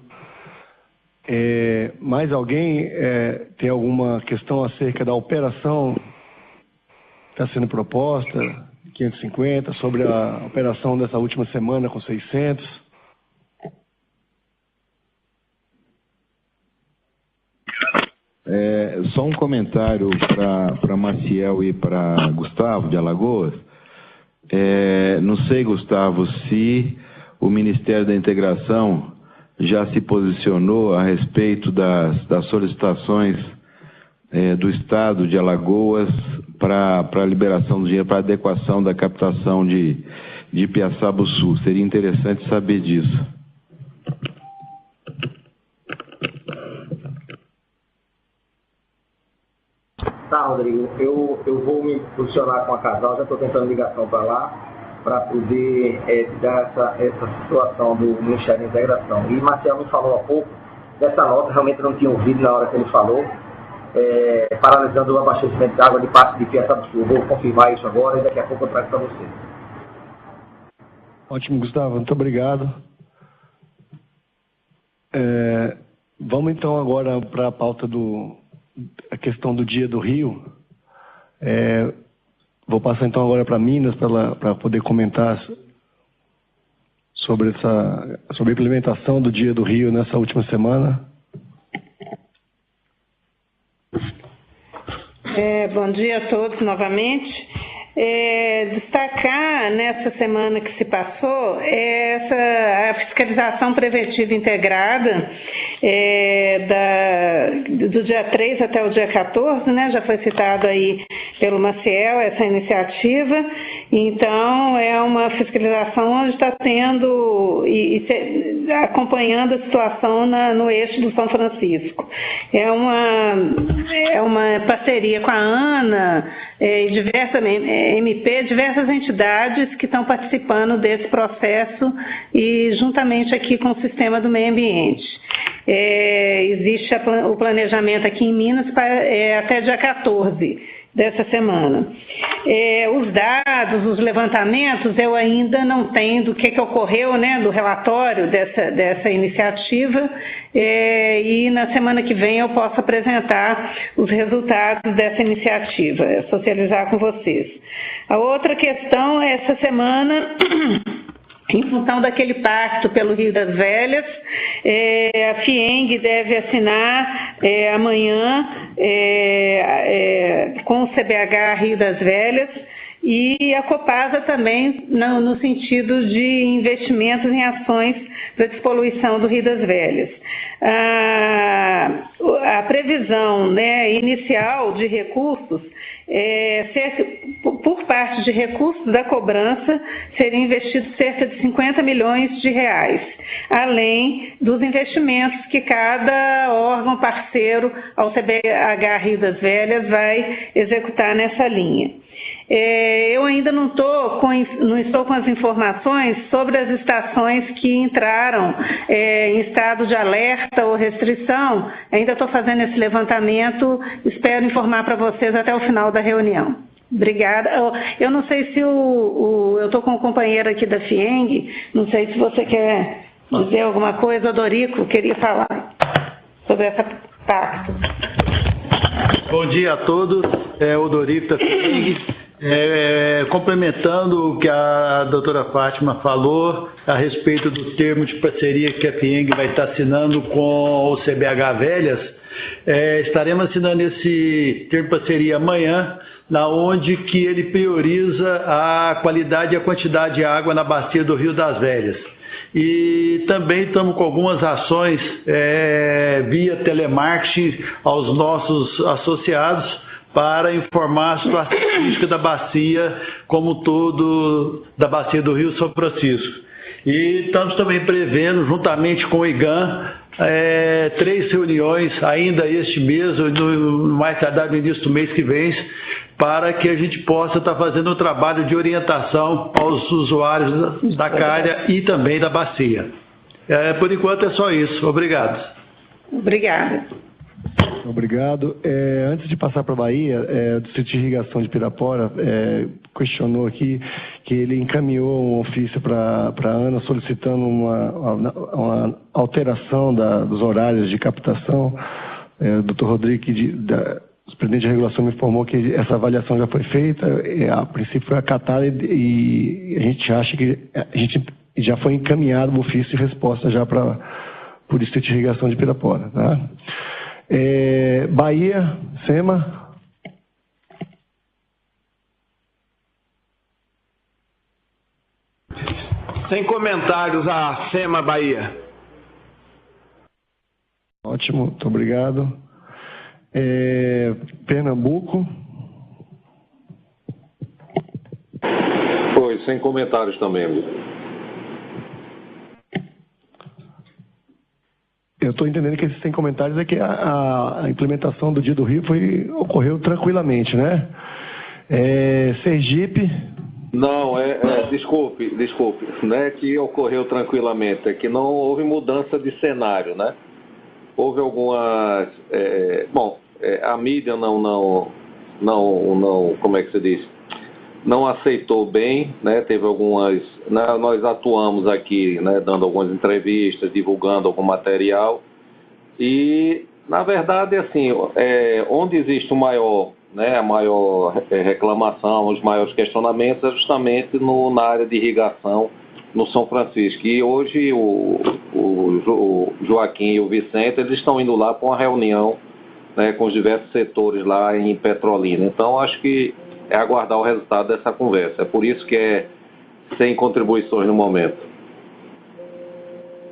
Mais alguém tem alguma questão acerca da operação que está sendo proposta, 550, sobre a operação dessa última semana com 600? Só um comentário para Maciel e para Gustavo, de Alagoas. Não sei, Gustavo, se o Ministério da Integração já se posicionou a respeito das solicitações do Estado de Alagoas para a liberação do dinheiro, para a adequação da captação de Piaçabuçu. Seria interessante saber disso. Tá, Rodrigo, eu vou me posicionar com a Casal, já estou tentando ligação para lá, para poder dar essa situação do Ministério da Integração. E Marcelo me falou há pouco dessa nota, realmente eu não tinha ouvido na hora que ele falou, paralisando o abastecimento de água de parte de Piaçabuçu. Eu vou confirmar isso agora e daqui a pouco eu trago para você. Ótimo, Gustavo, muito obrigado. Vamos então agora para a pauta a questão do Dia do Rio. Vou passar então agora para Minas para poder comentar sobre a implementação do Dia do Rio nessa última semana. Bom dia a todos novamente. Destacar nessa semana que se passou a fiscalização preventiva integrada do dia 3 até o dia 14, né? Já foi citado aí pelo Maciel essa iniciativa. Então, é uma fiscalização onde está tendo acompanhando a situação no eixo do São Francisco. É uma parceria com a ANA e diversas entidades que estão participando desse processo e juntamente aqui com o sistema do meio ambiente. Existe o planejamento aqui em Minas até dia 14 dessa semana. Os dados, os levantamentos, eu ainda não tenho do que ocorreu, né, do relatório dessa iniciativa, e na semana que vem eu posso apresentar os resultados dessa iniciativa, socializar com vocês. A outra questão, essa semana, em função daquele pacto pelo Rio das Velhas, a FIENG deve assinar amanhã com o CBH Rio das Velhas e a Copasa também no sentido de investimentos em ações para despoluição do Rio das Velhas. A previsão, né, inicial de recursos, por parte de recursos da cobrança, seriam investidos cerca de 50 milhões de reais, além dos investimentos que cada órgão parceiro ao CBH Rio das Velhas vai executar nessa linha. Eu ainda não estou com as informações sobre as estações que entraram em estado de alerta ou restrição. Ainda estou fazendo esse levantamento, espero informar para vocês até o final da reunião. Obrigada. Eu não sei se eu estou com um companheiro aqui da FIENG, não sei se você quer dizer alguma coisa. O Dorico queria falar sobre essa pacto. Bom dia a todos, o Dorico da FIENG. Complementando o que a doutora Fátima falou a respeito do termo de parceria que a FIENG vai estar assinando com o CBH Velhas, estaremos assinando esse termo de parceria amanhã, na onde que ele prioriza a qualidade e a quantidade de água na bacia do Rio das Velhas. E também estamos com algumas ações via telemarketing aos nossos associados, para informar a situação crítica da bacia como todo, da bacia do Rio São Francisco. E estamos também prevendo, juntamente com o IGAM, 3 reuniões ainda este mês, no mais tardar no início do mês que vem, para que a gente possa estar fazendo um trabalho de orientação aos usuários da calha e também da bacia. Por enquanto é só isso. Obrigado. Obrigada. Obrigado. Antes de passar para a Bahia, o Distrito de Irrigação de Pirapora questionou aqui que ele encaminhou um ofício para a ANA solicitando uma alteração dos horários de captação. O doutor Rodrigo, o presidente de regulação, me informou que essa avaliação já foi feita, a princípio foi acatada e a gente acha que a gente já foi encaminhado o ofício de resposta já para o Distrito de Irrigação de Pirapora. Tá? Bahia, SEMA. Sem comentários, a SEMA Bahia. Ótimo, muito obrigado. Pernambuco. Foi, sem comentários também, amigo. Eu estou entendendo que esses sem comentários é que a implementação do Dia do Rio ocorreu tranquilamente, né? Sergipe. Não, desculpe, não é que ocorreu tranquilamente, é que não houve mudança de cenário, né? Houve algumas, a mídia não, como é que se diz? Não aceitou bem, né? Teve algumas, nós atuamos aqui, né? Dando algumas entrevistas, divulgando algum material e, na verdade, assim, onde existe a maior reclamação, os maiores questionamentos é justamente na área de irrigação no São Francisco. E hoje o Joaquim e o Vicente, eles estão indo lá para uma reunião, né, com os diversos setores lá em Petrolina. Então, acho que é aguardar o resultado dessa conversa. É por isso que é sem contribuições no momento.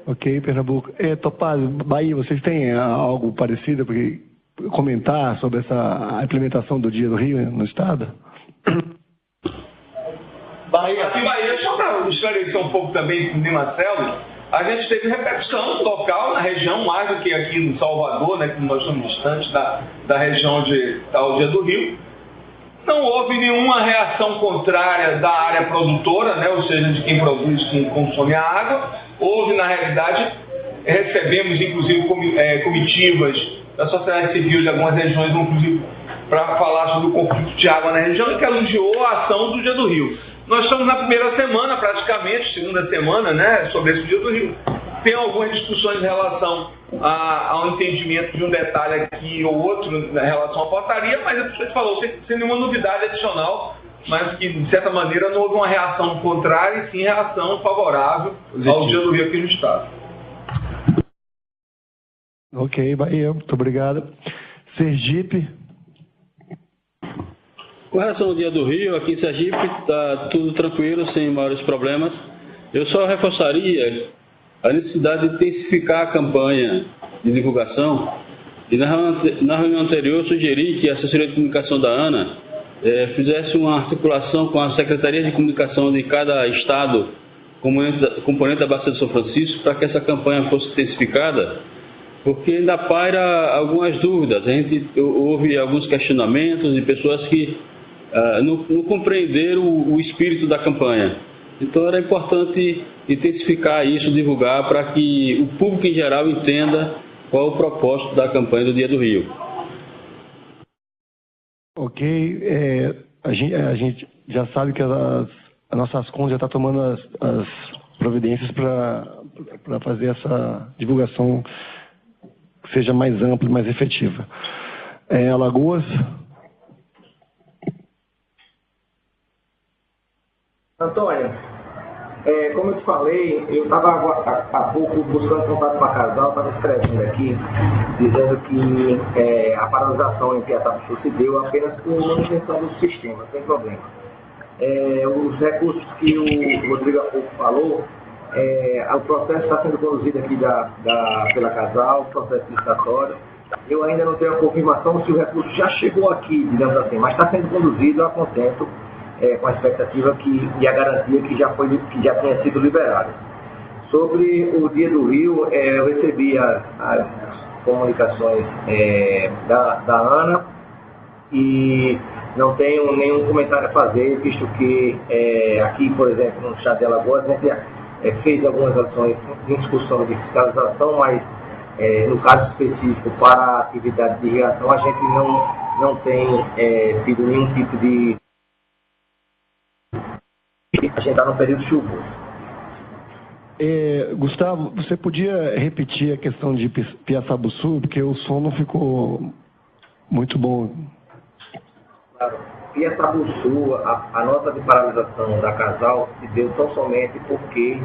Ok, Pernambuco. Topazio, Bahia, vocês têm algo parecido para comentar sobre a implementação do Dia do Rio no Estado? Bahia, só para esclarecer um pouco também com o Marcelo, a gente teve repercussão local na região, mais do que aqui no Salvador, né, que nós somos distantes da região onde está o Dia do Rio. Não houve nenhuma reação contrária da área produtora, né, ou seja, de quem produz, quem consome a água. Houve, na realidade, recebemos inclusive comitivas da sociedade civil de algumas regiões, inclusive para falar sobre o conflito de água na região, e que elogiou a ação do Dia do Rio. Nós estamos na primeira semana, praticamente, segunda semana, né, sobre esse Dia do Rio. Tem algumas discussões em relação ao entendimento de um detalhe aqui ou outro em relação à portaria, mas a gente falou sem nenhuma novidade adicional, mas que, de certa maneira, não houve uma reação contrária, e sim reação favorável ao Dia do Rio aqui no Estado. Ok, Bahia, muito obrigado. Sergipe. Com relação ao Dia do Rio, aqui em Sergipe está tudo tranquilo, sem maiores problemas. Eu só reforçaria a necessidade de intensificar a campanha de divulgação. E na reunião anterior, eu sugeri que a assessoria de comunicação da ANA fizesse uma articulação com a Secretaria de Comunicação de cada estado, componente da Bacia do São Francisco, para que essa campanha fosse intensificada, porque ainda paira algumas dúvidas. A gente houve alguns questionamentos de pessoas que não compreenderam o espírito da campanha. Então era importante intensificar isso, divulgar, para que o público em geral entenda qual é o propósito da campanha do Dia do Rio. Ok, a gente já sabe que a nossa Ascom já está tomando as providências para fazer essa divulgação que seja mais ampla e mais efetiva. Alagoas. Antônio, como eu te falei, eu estava há pouco buscando contato com a Casal, estava escrevendo aqui, dizendo que a paralisação em Piatapuçu se deu apenas por manutenção do sistema, sem problema. Os recursos que o Rodrigo há pouco falou, o processo está sendo conduzido aqui pela Casal, o processo licitatório. Eu ainda não tenho a confirmação se o recurso já chegou aqui, digamos assim, mas está sendo conduzido a contento, com a expectativa e a garantia que já tinha sido liberado. Sobre o Dia do Rio, eu recebi as comunicações da ANA e não tenho nenhum comentário a fazer, visto que aqui, por exemplo, no Estado de Alagoas, a gente fez algumas ações de discussão de fiscalização, mas no caso específico para a atividade de irrigação, a gente não tem tido nenhum tipo de... A gente está no período chuvoso. Gustavo, você podia repetir a questão de Piatapuçu, porque o som não ficou muito bom. Claro. Piatapuçu, a nota de paralisação da Casal se deu tão somente porque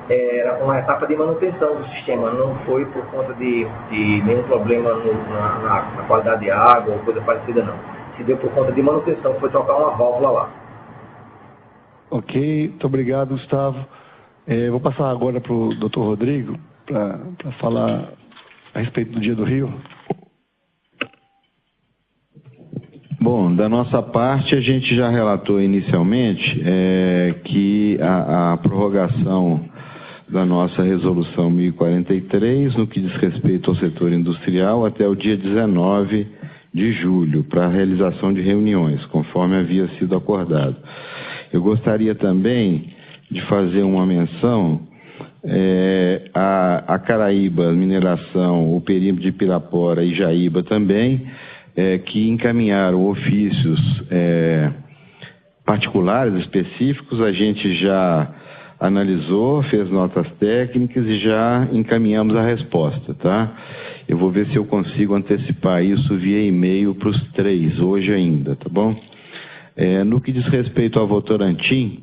era uma etapa de manutenção do sistema, não foi por conta de nenhum problema na qualidade de água ou coisa parecida, não. Se deu por conta de manutenção, foi trocar uma válvula lá. Ok, muito obrigado, Gustavo. Vou passar agora para o Dr. Rodrigo para falar a respeito do Dia do Rio. Bom, da nossa parte, a gente já relatou inicialmente que a prorrogação da nossa resolução 1043, no que diz respeito ao setor industrial, até o dia 19 de julho, para a realização de reuniões, conforme havia sido acordado. Eu gostaria também de fazer uma menção a Caraíba Mineração, o perímetro de Pirapora e Jaíba também, que encaminharam ofícios particulares, específicos. A gente já analisou, fez notas técnicas e já encaminhamos a resposta, tá? Eu vou ver se eu consigo antecipar isso via e-mail para os 3, hoje ainda, tá bom? No que diz respeito à Votorantim,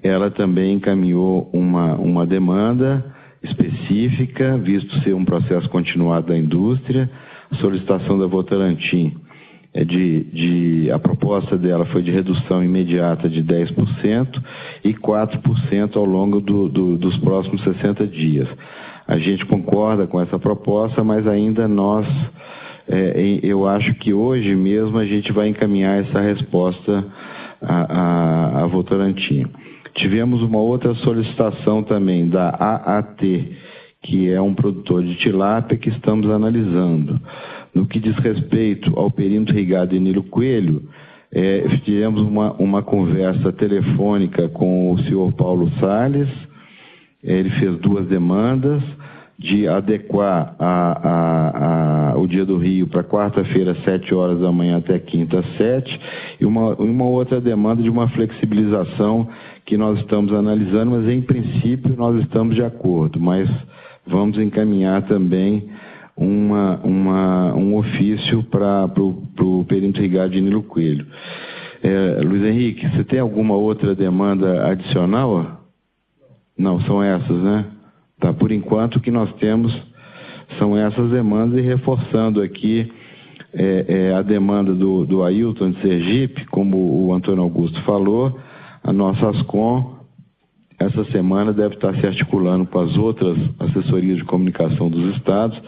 ela também encaminhou uma demanda específica, visto ser um processo continuado da indústria. A solicitação da Votorantim a proposta dela foi de redução imediata de 10% e 4% ao longo dos próximos 60 dias. A gente concorda com essa proposta, mas ainda eu acho que hoje mesmo a gente vai encaminhar essa resposta à Votorantim. Tivemos uma outra solicitação também da AAT, que é um produtor de tilápia que estamos analisando. No que diz respeito ao perímetro irrigado de Nilo Coelho, tivemos uma conversa telefônica com o senhor Paulo Salles. Ele fez 2 demandas de adequar o Dia do Rio para quarta-feira, 7 horas da manhã até quinta, 7, e uma outra demanda de uma flexibilização que nós estamos analisando, mas em princípio nós estamos de acordo, mas vamos encaminhar também um ofício para o perímetro irrigado de Nilo Coelho. Luiz Henrique, você tem alguma outra demanda adicional? Não, são essas, né? Tá, por enquanto o que nós temos são essas demandas, e reforçando aqui a demanda do Ailton de Sergipe, como o Antônio Augusto falou, a nossa ASCOM essa semana deve estar se articulando com as outras assessorias de comunicação dos estados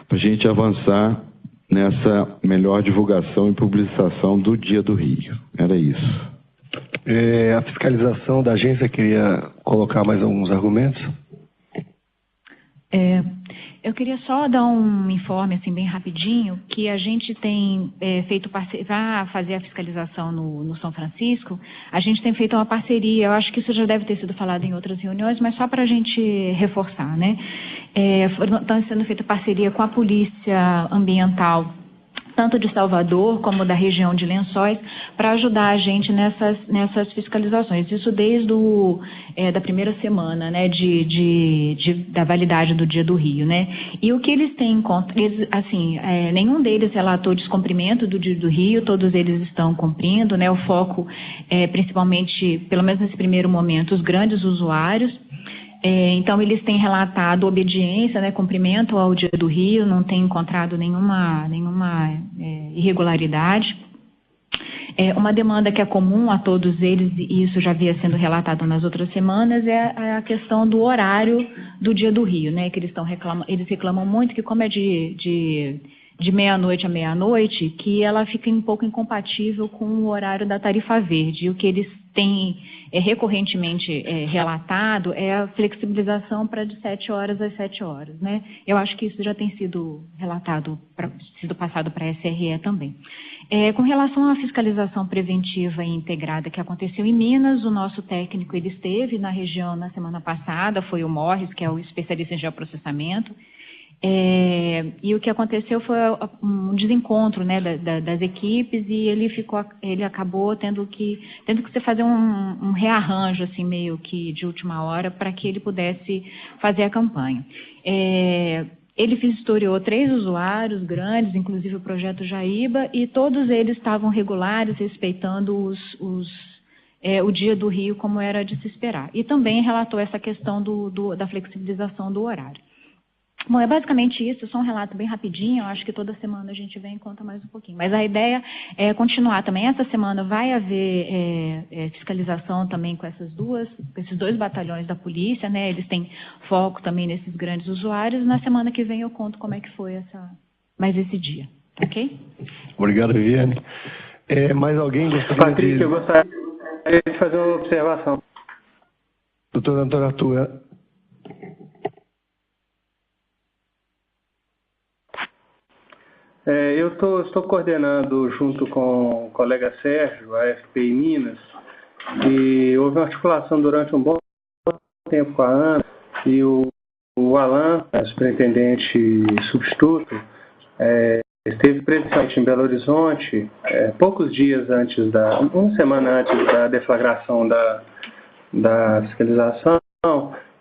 para a gente avançar nessa melhor divulgação e publicização do Dia do Rio. Era isso. A fiscalização da agência queria colocar mais alguns argumentos? Eu queria só dar um informe, assim, bem rapidinho, que a gente tem feito parceria, para fazer a fiscalização no São Francisco, a gente tem feito uma parceria, eu acho que isso já deve ter sido falado em outras reuniões, mas só para a gente reforçar, né? Estão sendo feita parceria com a Polícia Ambiental, tanto de Salvador como da região de Lençóis, para ajudar a gente nessas fiscalizações. Isso desde da primeira semana, né, da validade do Dia do Rio, né? E o que eles têm em conta, nenhum deles relatou descumprimento do Dia do Rio, todos eles estão cumprindo, né? O foco é principalmente, pelo menos nesse primeiro momento, os grandes usuários. Então, eles têm relatado obediência, né, cumprimento ao Dia do Rio, não tem encontrado nenhuma irregularidade. Uma demanda que é comum a todos eles, e isso já havia sendo relatado nas outras semanas, é a questão do horário do Dia do Rio, né, que eles reclamam muito que, como é de meia-noite a meia-noite, que ela fica um pouco incompatível com o horário da tarifa verde. E o que eles têm recorrentemente relatado é a flexibilização para de 7 horas às 7 horas, né? Eu acho que isso já tem sido relatado, sido passado para a SRE também. Com relação à fiscalização preventiva e integrada que aconteceu em Minas, o nosso técnico ele esteve na região na semana passada, foi o Morris, que é o especialista em geoprocessamento. E o que aconteceu foi um desencontro, né, das equipes, e ele acabou tendo que fazer um rearranjo assim meio que de última hora para que ele pudesse fazer a campanha. Ele vistoriou 3 usuários grandes, inclusive o projeto Jaíba, e todos eles estavam regulares, respeitando o Dia do Rio como era de se esperar. E também relatou essa questão da flexibilização do horário. Bom, é basicamente isso, só um relato bem rapidinho, eu acho que toda semana a gente vem e conta mais um pouquinho. Mas a ideia é continuar também. Essa semana vai haver fiscalização também com esses dois batalhões da polícia, né? Eles têm foco também nesses grandes usuários. Na semana que vem eu conto como é que foi mais esse dia, ok? Obrigado, Viviane. Mais alguém gostaria Patrícia, eu gostaria de fazer uma observação. Doutor Antônio Arthur. Eu estou coordenando, junto com o colega Sérgio, a FPI Minas, e houve uma articulação durante um bom tempo com a ANA, e o Alain, superintendente substituto, esteve presente em Belo Horizonte poucos dias antes uma semana antes da deflagração da fiscalização,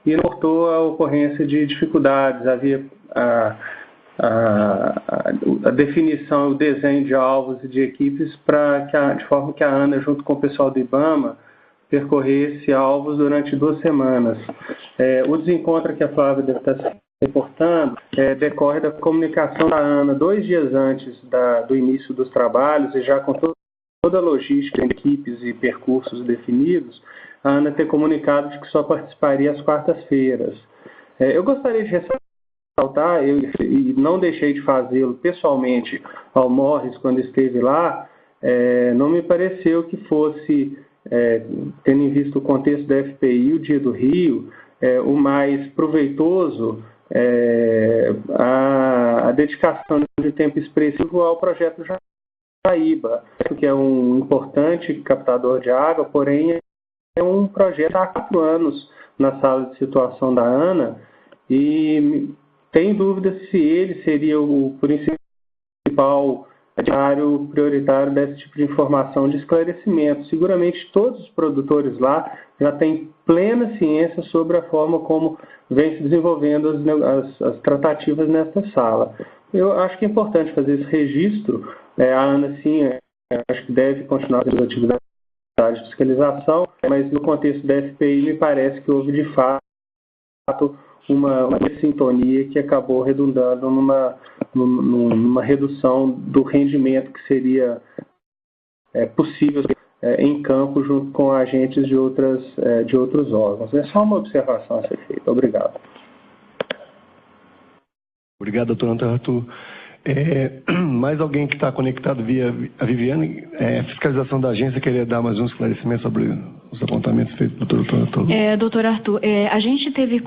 e reportou a ocorrência de dificuldades. Havia a definição, o desenho de alvos e de equipes de forma que a ANA, junto com o pessoal do IBAMA, percorresse alvos durante 2 semanas. O desencontro que a Flávia deve estar se reportando decorre da comunicação da ANA 2 dias antes do início dos trabalhos, e já com toda a logística, equipes e percursos definidos, a ANA ter comunicado de que só participaria às quartas-feiras. Eu gostaria de ressaltar, e não deixei de fazê-lo pessoalmente ao Morris quando esteve lá, não me pareceu que fosse, tendo em vista o contexto da FPI, o Dia do Rio, o mais proveitoso a dedicação de tempo expressivo ao projeto Jaíba, que é um importante captador de água, porém é um projeto há 4 anos na sala de situação da ANA, e tem dúvida se ele seria o principal adversário prioritário desse tipo de informação de esclarecimento. Seguramente todos os produtores lá já têm plena ciência sobre a forma como vem se desenvolvendo as tratativas nesta sala. Eu acho que é importante fazer esse registro. A ANA, sim, acho que deve continuar com as atividades de fiscalização, mas no contexto da FPI me parece que houve de fato uma sintonia que acabou redundando numa redução do rendimento que seria possível em campo junto com agentes de outros órgãos. É só uma observação a ser feita. Obrigado. Obrigado, doutor Antônio Arthur. Mais alguém que está conectado via a Viviane? Fiscalização da agência, queria dar mais um esclarecimento sobre os apontamentos feitos pelo doutor Arthur. Doutor Arthur, a gente teve,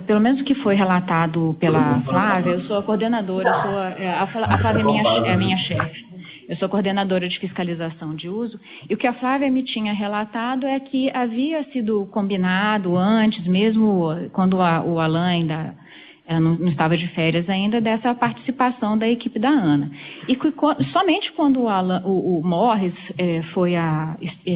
pelo menos o que foi relatado pela Flávia, eu sou a coordenadora, a Flávia é minha chefe. Eu sou coordenadora de fiscalização de uso, e o que a Flávia me tinha relatado é que havia sido combinado antes, mesmo quando o Alain ainda não estava de férias ainda, dessa participação da equipe da ANA. E somente quando o Morris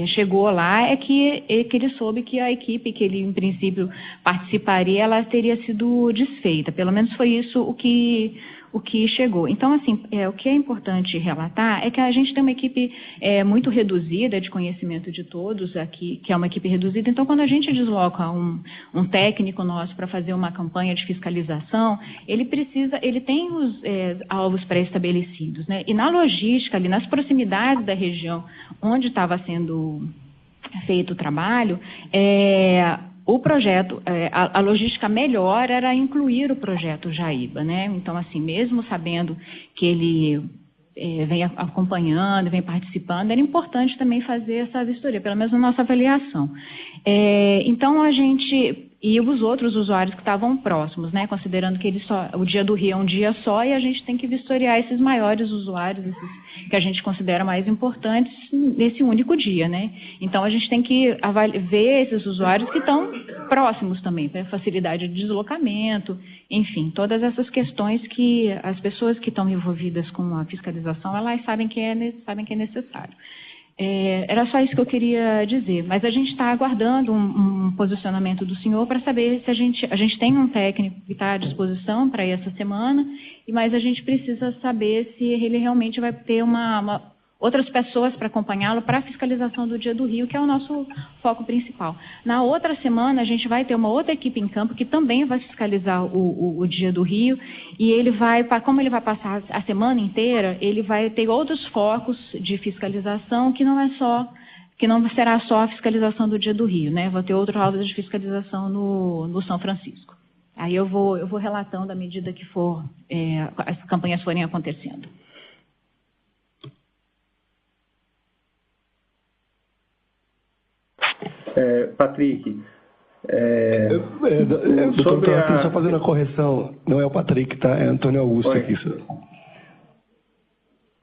chegou lá é que ele soube que a equipe que ele, em princípio, participaria, ela teria sido desfeita. Pelo menos foi isso o que chegou. Então, assim, o que é importante relatar é que a gente tem uma equipe muito reduzida de conhecimento de todos aqui, que é uma equipe reduzida. Então, quando a gente desloca um técnico nosso para fazer uma campanha de fiscalização, ele tem os alvos pré-estabelecidos, né? E na logística, ali nas proximidades da região onde estava sendo feito o trabalho, o projeto, a logística melhor era incluir o projeto Jaíba, né? Então, assim, mesmo sabendo que ele vem acompanhando, vem participando, era importante também fazer essa vistoria, pelo menos na nossa avaliação. Então, a gente... E os outros usuários que estavam próximos, né? Considerando que o Dia do Rio é um dia só, e a gente tem que vistoriar esses maiores usuários, esses que a gente considera mais importantes nesse único dia, né? Então, a gente tem que ver esses usuários que estão próximos também, para facilidade de deslocamento, enfim, todas essas questões que as pessoas que estão envolvidas com a fiscalização, elas sabem que é necessário. Era só isso que eu queria dizer, mas a gente está aguardando um posicionamento do senhor para saber se a gente tem um técnico que está à disposição para essa semana, mas a gente precisa saber se ele realmente vai ter outras pessoas para acompanhá-lo para a fiscalização do Dia do Rio, que é o nosso foco principal. Na outra semana, a gente vai ter uma outra equipe em campo que também vai fiscalizar o Dia do Rio, e ele vai, como ele vai passar a semana inteira, ele vai ter outros focos de fiscalização que não será só a fiscalização do Dia do Rio, né? Vou ter outro roda de fiscalização no São Francisco. Aí eu vou relatando à medida que as campanhas forem acontecendo. Patrick, só fazendo a correção, não é o Patrick, tá? É Antônio Augusto aqui.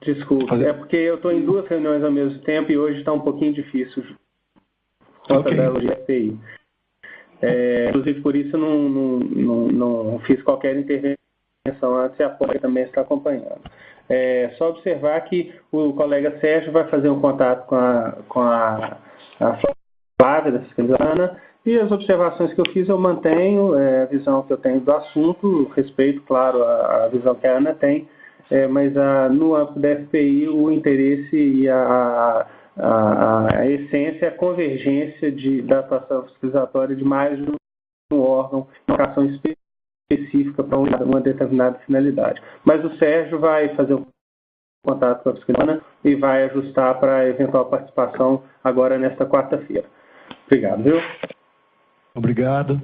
Desculpa, é porque eu estou em 2 reuniões ao mesmo tempo e hoje está um pouquinho difícil por conta da FPI. Inclusive, por isso não fiz qualquer intervenção antes, e a Pória também está acompanhando. Só observar que o colega Sérgio vai fazer um contato com a Flávia da fiscalizana, e as observações que eu fiz eu mantenho, a visão que eu tenho do assunto, respeito, claro, a visão que a Ana tem, mas no âmbito da FPI o interesse e a essência, a convergência da atuação fiscalizatória de mais de um órgão, uma ação específica para uma determinada finalidade. Mas o Sérgio vai fazer o contato com a fiscalizana e vai ajustar para eventual participação agora nesta quarta-feira. Obrigado, viu? Obrigado.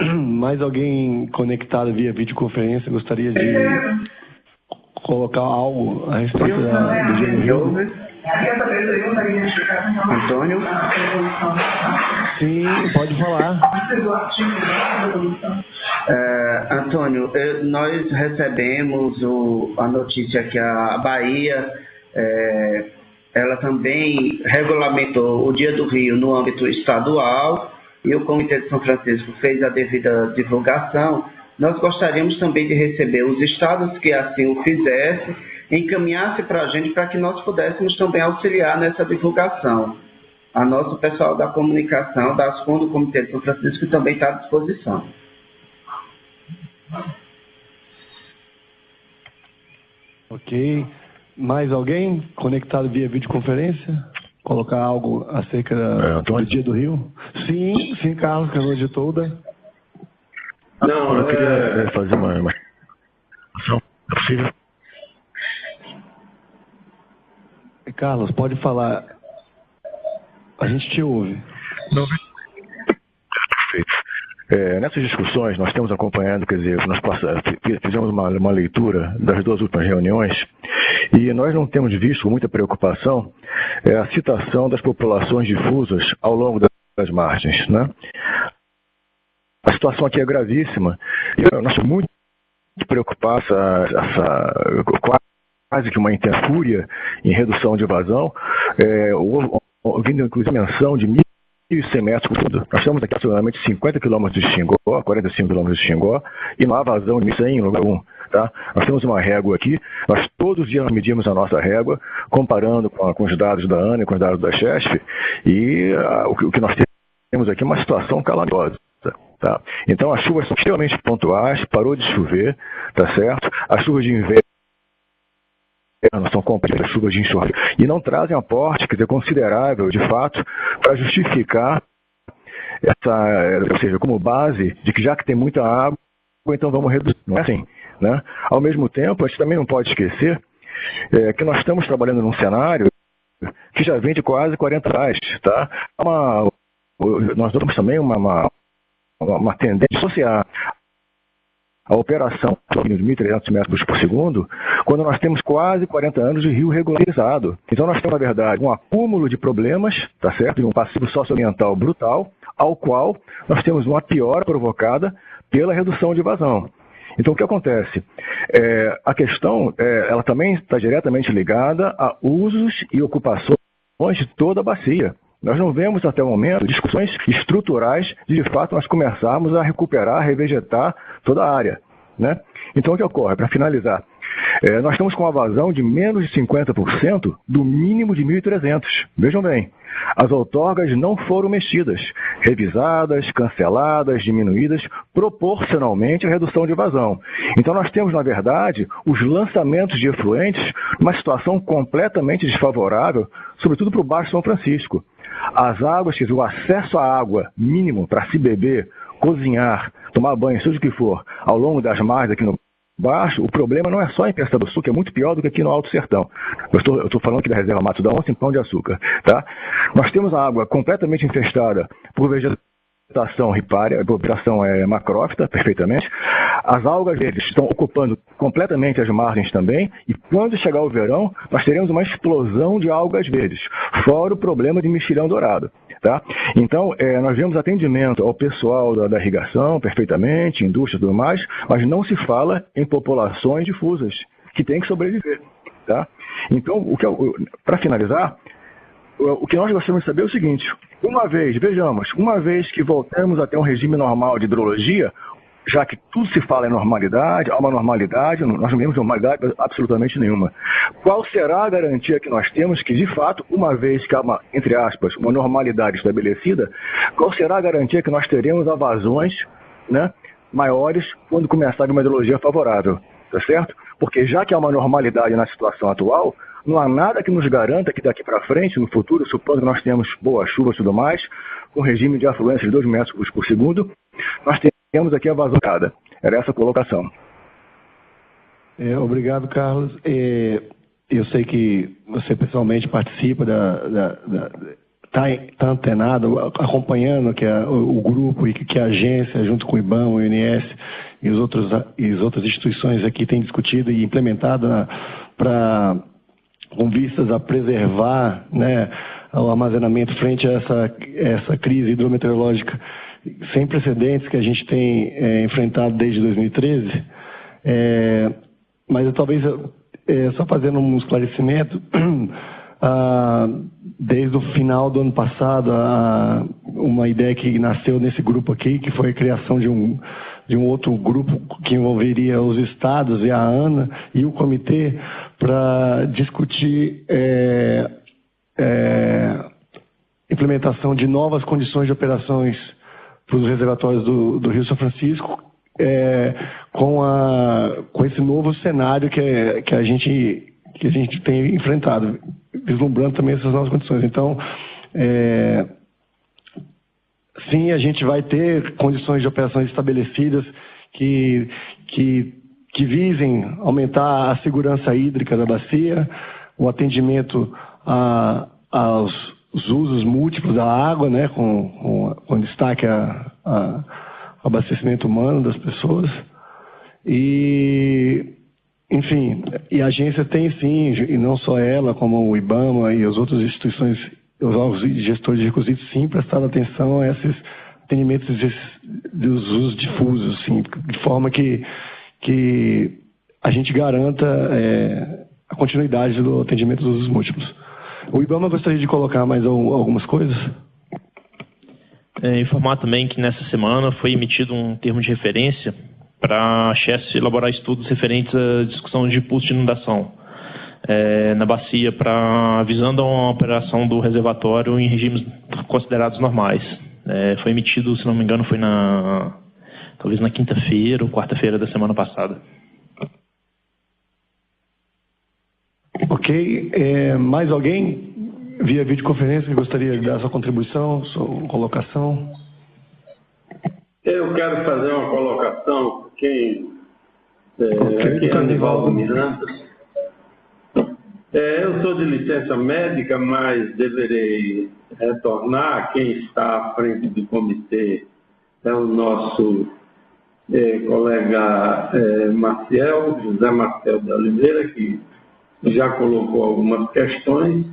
Mais alguém conectado via videoconferência gostaria de colocar algo a respeito do Dia do Rio? Antônio? Sim, pode falar. Antônio, nós recebemos a notícia que a Bahia ela também regulamentou o Dia do Rio no âmbito estadual e o Comitê de São Francisco fez a devida divulgação. Nós gostaríamos também de receber os estados que assim o fizessem, encaminhasse para a gente para que nós pudéssemos também auxiliar nessa divulgação. A nosso pessoal da comunicação, da ASCOM do Comitê de São Francisco também está à disposição. Ok. Mais alguém conectado via videoconferência? Colocar algo acerca do Dia do Rio? Sim, Carlos, que é a noite toda. Não, eu queria fazer uma ação, é possível? Carlos, pode falar. A gente te ouve. Não, perfeito. Nessas discussões, nós temos acompanhado, quer dizer, nós fizemos uma leitura das 2 últimas reuniões e nós não temos visto com muita preocupação a citação das populações difusas ao longo das margens, né? A situação aqui é gravíssima e nós estamos muito preocupados, quase que uma intensa fúria em redução de vazão, ouvindo inclusive menção de 1.100 metros por tudo. Nós temos aqui aproximadamente 50 quilômetros de Xingó, 45 quilômetros de Xingó, e não há vazão de 1.100 em lugar algum. Tá? Nós temos uma régua aqui, nós todos os dias medimos a nossa régua, comparando com os dados da ANA e com os dados da CHESF, e o que nós temos aqui é uma situação calamitosa. Tá? Então as chuvas são extremamente pontuais, parou de chover, tá certo? As chuvas de inverno são completas, chuvas de enxurrada, e não trazem aporte, quer dizer, considerável, de fato, para justificar ou seja, como base de que já que tem muita água, então vamos reduzir. Não é assim, né? Ao mesmo tempo, a gente também não pode esquecer que nós estamos trabalhando num cenário que já vem de quase 40 anos, tá? Nós temos também uma tendência a associar a operação de 1.300 metros por segundo, quando nós temos quase 40 anos de rio regularizado. Então nós temos, na verdade, um acúmulo de problemas, tá certo? E um passivo socioambiental brutal, ao qual nós temos uma piora provocada pela redução de vazão. Então o que acontece? A questão, ela também está diretamente ligada a usos e ocupações de toda a bacia. Nós não vemos até o momento discussões estruturais de fato nós começarmos a recuperar, revegetar toda a área, né? Então o que ocorre? Para finalizar, Nós estamos com uma vazão de menos de 50% do mínimo de 1.300. Vejam bem, as outorgas não foram mexidas, revisadas, canceladas, diminuídas proporcionalmente à redução de vazão. Então nós temos, na verdade, os lançamentos de efluentes numa situação completamente desfavorável, sobretudo para o Baixo São Francisco. As águas, quer dizer, o acesso à água mínimo para se beber, cozinhar, tomar banho, seja o que for, ao longo das margens aqui no Baixo, o problema não é só em Pensa do Sul, que é muito pior do que aqui no Alto Sertão. Eu estou falando aqui da reserva Mato da Onça em Pão de Açúcar. Tá? Nós temos a água completamente infestada por vegetação ripária, por vegetação macrófita, perfeitamente. As algas verdes estão ocupando completamente as margens também, e quando chegar o verão, nós teremos uma explosão de algas verdes, fora o problema de mexilhão dourado. Tá? Então, nós vemos atendimento ao pessoal da irrigação, perfeitamente, indústria e tudo mais, mas não se fala em populações difusas, que têm que sobreviver. Tá? Então, para finalizar, o que nós gostaríamos de saber é o seguinte: uma vez que voltamos a ter um regime normal de hidrologia, já que tudo se fala em normalidade, há uma normalidade, nós não temos normalidade absolutamente nenhuma. Qual será a garantia que nós temos que, de fato, uma vez que há uma, entre aspas, uma normalidade estabelecida, qual será a garantia que nós teremos a vazões, né, maiores quando começar uma hidrologia favorável, tá certo? Porque já que há uma normalidade na situação atual, não há nada que nos garanta que daqui para frente, no futuro, supondo que nós tenhamos boas chuvas e tudo mais, com regime de afluência de 2 metros por segundo, nós temos aqui a vazão. Era essa a colocação. Obrigado, Carlos. Eu sei que você pessoalmente participa está antenado, acompanhando que o grupo e que a agência, junto com o IBAMA, o INS e as outras instituições aqui têm discutido e implementado com vistas a preservar, né, o armazenamento frente a essa crise hidrometeorológica sem precedentes que a gente tem enfrentado desde 2013. Mas eu talvez, só fazendo um esclarecimento, desde o final do ano passado, uma ideia que nasceu nesse grupo aqui, que foi a criação de um outro grupo que envolveria os estados e a ANA e o comitê para discutir implementação de novas condições de operações para os reservatórios do Rio São Francisco, com esse novo cenário que a gente tem enfrentado, vislumbrando também essas novas condições. Então, sim, a gente vai ter condições de operações estabelecidas que visem aumentar a segurança hídrica da bacia, o atendimento aos usos múltiplos da água, né, com destaque ao abastecimento humano das pessoas. E, enfim, e a agência tem sim, e não só ela, como o IBAMA e as outras instituições, os órgãos gestores de recursos, sim, prestado atenção a esses atendimentos dos usos difusos, assim, de forma que a gente garanta a continuidade do atendimento dos usos múltiplos. O IBAMA gostaria de colocar mais algumas coisas? Informar também que nessa semana foi emitido um termo de referência para a Chess elaborar estudos referentes à discussão de pulso de inundação na bacia, visando a operação do reservatório em regimes considerados normais. Foi emitido, se não me engano, foi talvez na quinta-feira ou quarta-feira da semana passada. Ok. Mais alguém via videoconferência que gostaria de dar sua contribuição, sua colocação? Eu quero fazer uma colocação. Aqui é Anivaldo Miranda. Eu sou de licença médica, mas deverei retornar. Quem está à frente do comitê é o nosso colega José Marcel de Oliveira, que já colocou algumas questões.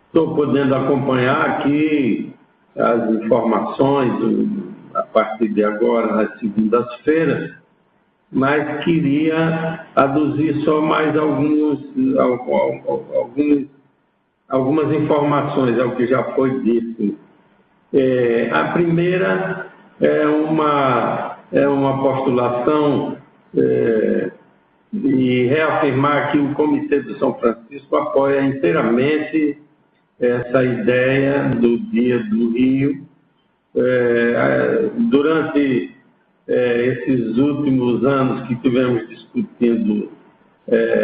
Estou podendo acompanhar aqui as informações a partir de agora, nas segundas-feiras, mas queria aduzir só mais algumas informações ao que já foi dito. A primeira é uma postulação e reafirmar que o Comitê do São Francisco apoia inteiramente essa ideia do Dia do Rio. Durante esses últimos anos que tivemos discutindo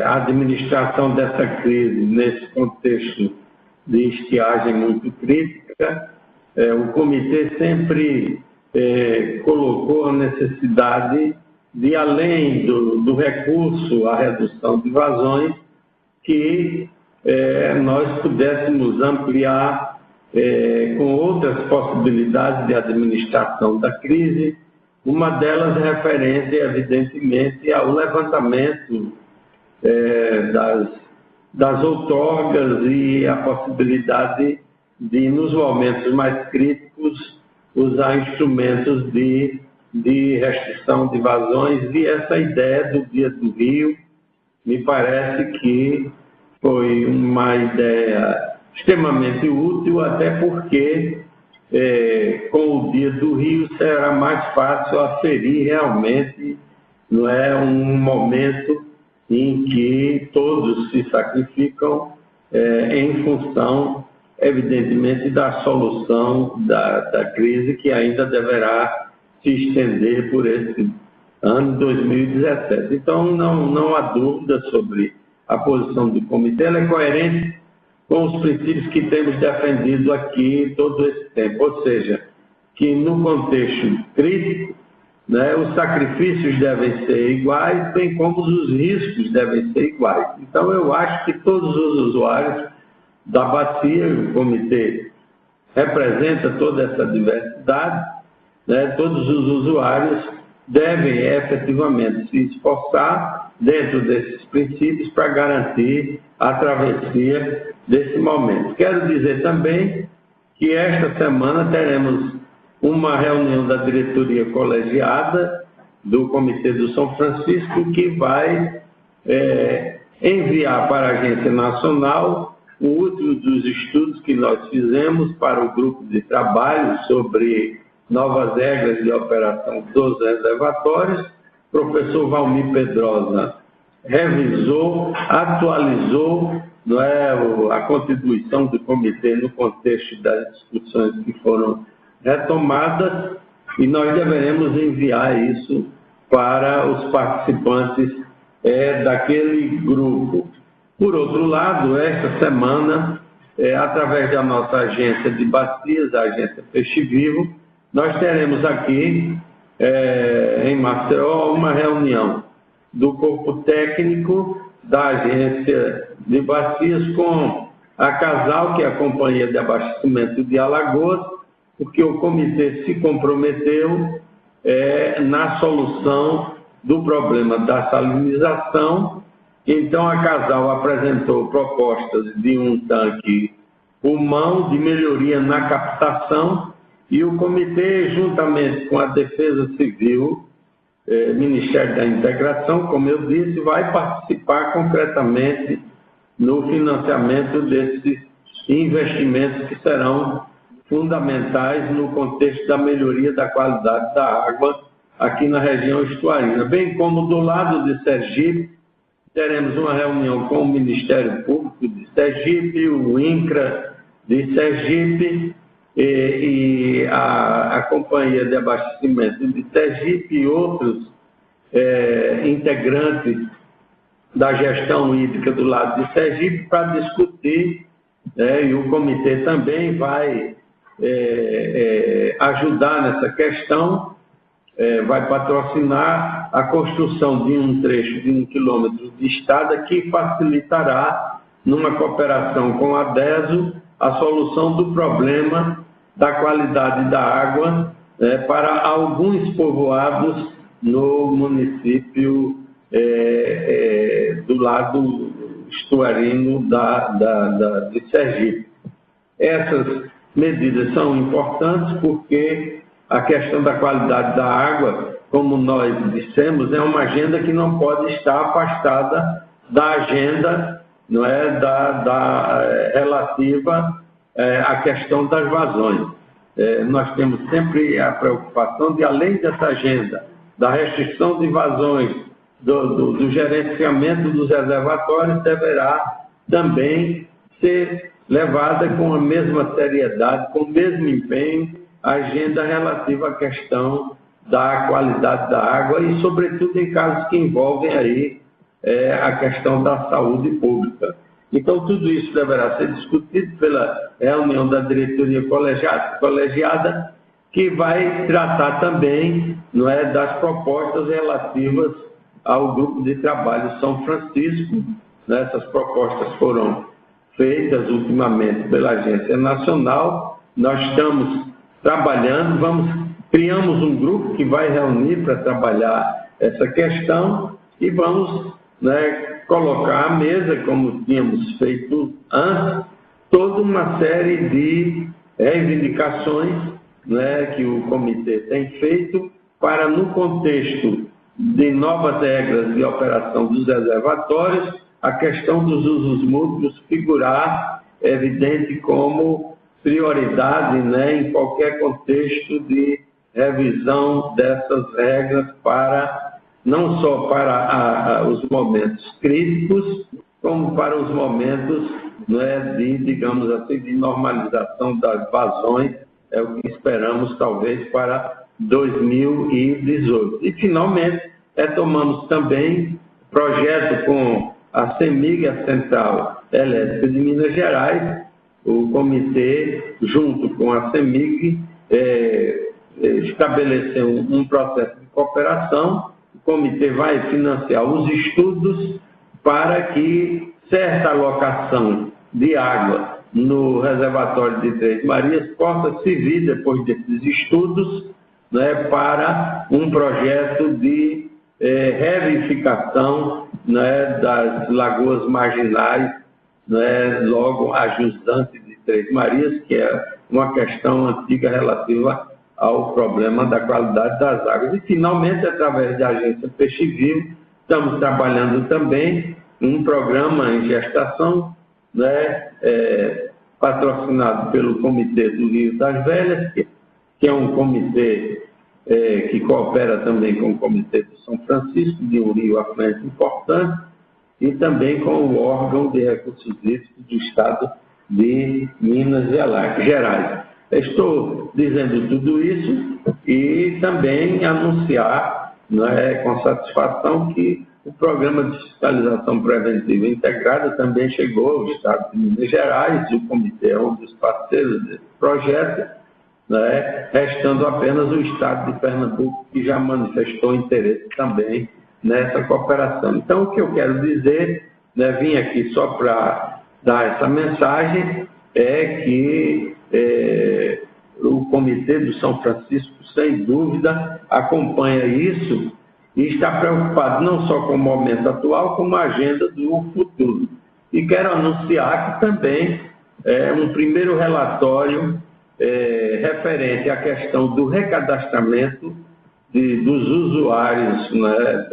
a administração dessa crise nesse contexto de estiagem muito crítica, o comitê sempre colocou a necessidade de, além do recurso à redução de vazões, que nós pudéssemos ampliar com outras possibilidades de administração da crise, uma delas referente, evidentemente, ao levantamento das outorgas e a possibilidade de, nos momentos mais críticos, usar instrumentos de restrição de vazões. E essa ideia do Dia do Rio me parece que foi uma ideia extremamente útil, até porque com o Dia do Rio será mais fácil aferir realmente, não é, um momento em que todos se sacrificam em função, evidentemente, da solução da crise, que ainda deverá se estender por esse ano 2017. Então, não há dúvida sobre a posição do comitê. Ela é coerente com os princípios que temos defendido aqui todo esse tempo, ou seja, que no contexto crítico, né, os sacrifícios devem ser iguais, bem como os riscos devem ser iguais. Então, eu acho que todos os usuários da bacia, o comitê representa toda essa diversidade, né, todos os usuários devem efetivamente se esforçar dentro desses princípios para garantir a travessia desse momento. Quero dizer também que esta semana teremos uma reunião da diretoria colegiada do Comitê do São Francisco, que vai enviar para a Agência Nacional o último dos estudos que nós fizemos para o grupo de trabalho sobre novas regras de operação dos reservatórios. O professor Valmir Pedrosa revisou, atualizou, não é, a contribuição do comitê no contexto das discussões que foram retomadas, e nós deveremos enviar isso para os participantes daquele grupo. Por outro lado, esta semana, através da nossa agência de bacias, a agência Peixe Vivo, nós teremos aqui, em Maceió, uma reunião do corpo técnico da agência de bacias com a Casal, que é a Companhia de Abastecimento de Alagoas, porque o comitê se comprometeu na solução do problema da salinização. Então, a Casal apresentou propostas de um tanque pulmão, de melhoria na captação, e o comitê, juntamente com a Defesa Civil, Ministério da Integração, como eu disse, vai participar concretamente no financiamento desses investimentos que serão fundamentais no contexto da melhoria da qualidade da água aqui na região estuarina. Bem como do lado de Sergipe, teremos uma reunião com o Ministério Público de Sergipe, o INCRA de Sergipe e a Companhia de Abastecimento de Sergipe e outros integrantes da gestão hídrica do lado de Sergipe para discutir, e o comitê também vai ajudar nessa questão, vai patrocinar a construção de um trecho de 1 quilômetro de estrada que facilitará, numa cooperação com a DESO, a solução do problema da qualidade da água para alguns povoados no município do lado estuarino de Sergipe. Essas medidas são importantes porque a questão da qualidade da água, como nós dissemos, é uma agenda que não pode estar afastada da agenda, não é, relativa à questão das vazões. Nós temos sempre a preocupação de, além dessa agenda da restrição de vazões do gerenciamento dos reservatórios deverá também ser levada com a mesma seriedade, com o mesmo empenho, a agenda relativa à questão da qualidade da água e, sobretudo, em casos que envolvem aí a questão da saúde pública. Então, tudo isso deverá ser discutido pela reunião da diretoria colegiada, que vai tratar também, não é, das propostas relativas ao grupo de trabalho São Francisco. Essas propostas foram feitas ultimamente pela Agência Nacional. Nós estamos trabalhando, criamos um grupo que vai reunir para trabalhar essa questão e vamos, né, colocar à mesa, como tínhamos feito antes, toda uma série de reivindicações, né, que o comitê tem feito para, no contexto de novas regras de operação dos reservatórios, a questão dos usos múltiplos figurar evidente como prioridade, né, em qualquer contexto de revisão dessas regras para não só para os momentos críticos, como para os momentos, né, de, digamos assim, de normalização das vazões, é o que esperamos talvez para 2018. E, finalmente, retomamos também projeto com a CEMIG, a Central Elétrica de Minas Gerais, o comitê, junto com a CEMIG, estabeleceu um processo de cooperação. O comitê vai financiar os estudos para que certa alocação de água no reservatório de Três Marias possa servir, depois desses estudos, né, para um projeto de revivificação, né, das lagoas marginais, né, logo ajustante de Três Marias, que é uma questão antiga relativa ao problema da qualidade das águas. E, finalmente, através da agência Peixe Vivo, estamos trabalhando também um programa em gestação, né, patrocinado pelo Comitê do Rio das Velhas, que é um comitê que coopera também com o Comitê do São Francisco, de um rio afluente importante, e também com o órgão de recursos hídricos do Estado de Minas Gerais. Estou dizendo tudo isso e também anunciar, né, com satisfação que o Programa de Fiscalização Preventiva Integrada também chegou ao Estado de Minas Gerais, e o Comitê é um dos parceiros desse projeto, né, restando apenas o Estado de Pernambuco, que já manifestou interesse também nessa cooperação. Então, o que eu quero dizer, né, vim aqui só para dar essa mensagem, é que o Comitê do São Francisco, sem dúvida, acompanha isso e está preocupado não só com o momento atual, como a agenda do futuro. E quero anunciar que também um primeiro relatório referente à questão do recadastramento dos usuários, né,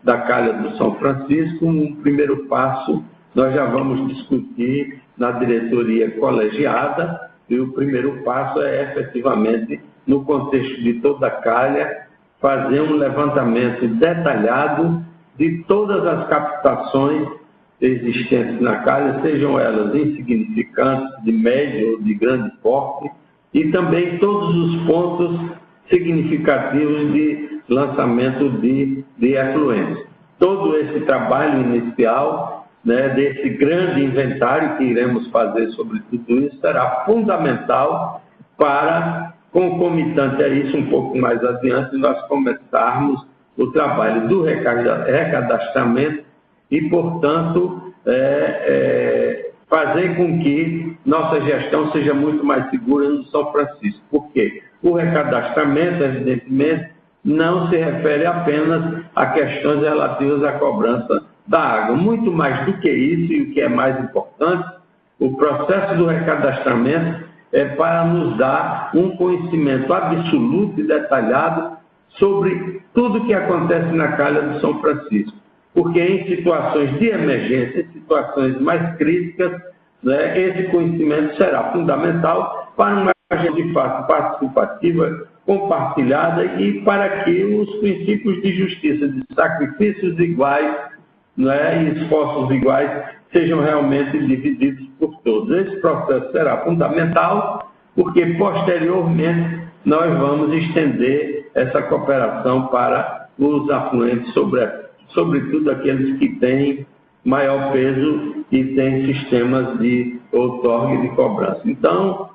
da calha do São Francisco. Um primeiro passo nós já vamos discutir na diretoria colegiada, e o primeiro passo é efetivamente, no contexto de toda a calha, fazer um levantamento detalhado de todas as captações existentes na calha, sejam elas insignificantes, de médio ou de grande porte, e também todos os pontos significativos de lançamento de efluentes. Todo esse trabalho inicial, né, desse grande inventário que iremos fazer sobre tudo isso, será fundamental para, concomitante a isso, um pouco mais adiante, nós começarmos o trabalho do recadastramento e, portanto, fazer com que nossa gestão seja muito mais segura no São Francisco. Por quê? O recadastramento, evidentemente, não se refere apenas a questões relativas à cobrança da água. Muito mais do que isso, e o que é mais importante, o processo do recadastramento é para nos dar um conhecimento absoluto e detalhado sobre tudo o que acontece na calha do São Francisco. Porque em situações de emergência, em situações mais críticas, né, esse conhecimento será fundamental para uma agenda de fato participativa compartilhada e para que os princípios de justiça, de sacrifícios iguais, né, e esforços iguais sejam realmente divididos por todos. Esse processo será fundamental porque, posteriormente, nós vamos estender essa cooperação para os afluentes, sobretudo aqueles que têm maior peso e têm sistemas de outorga e de cobrança. Então,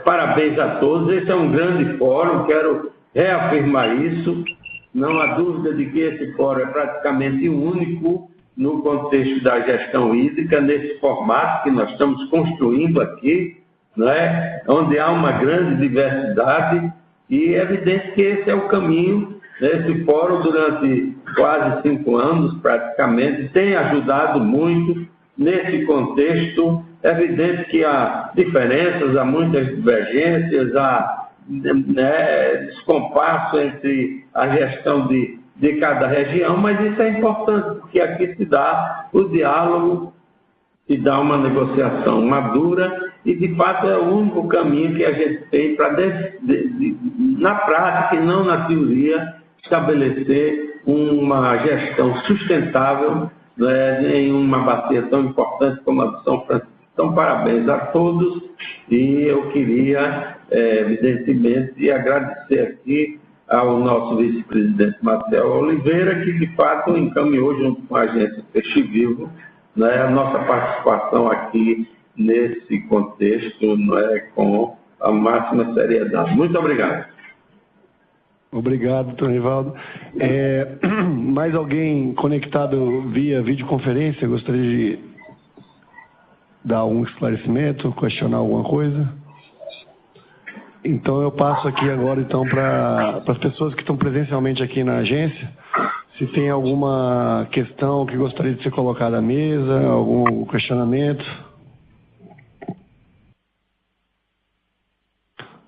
parabéns a todos. Esse é um grande fórum, quero reafirmar isso. Não há dúvida de que esse fórum é praticamente único no contexto da gestão hídrica, nesse formato que nós estamos construindo aqui, né, onde há uma grande diversidade, e é evidente que esse é o caminho. Esse fórum, durante quase 5 anos, praticamente, tem ajudado muito nesse contexto. É evidente que há diferenças, há muitas divergências, há descompasso entre a gestão de cada região, mas isso é importante, porque aqui se dá o diálogo, se dá uma negociação madura, e de fato é o único caminho que a gente tem para, na prática e não na teoria, estabelecer uma gestão sustentável, né, em uma bacia tão importante como a de São Francisco. Então, parabéns a todos, e eu queria, evidentemente, agradecer aqui ao nosso vice-presidente Marcelo Oliveira, que de fato encaminhou junto com a agência Peixe Vivo, né, a nossa participação aqui nesse contexto, né, com a máxima seriedade. Muito obrigado. Obrigado, doutor Rivaldo. Mais alguém conectado via videoconferência gostaria de dar algum esclarecimento, questionar alguma coisa? Então eu passo aqui agora então para as pessoas que estão presencialmente aqui na agência, se tem alguma questão que gostaria de ser colocada à mesa, algum questionamento.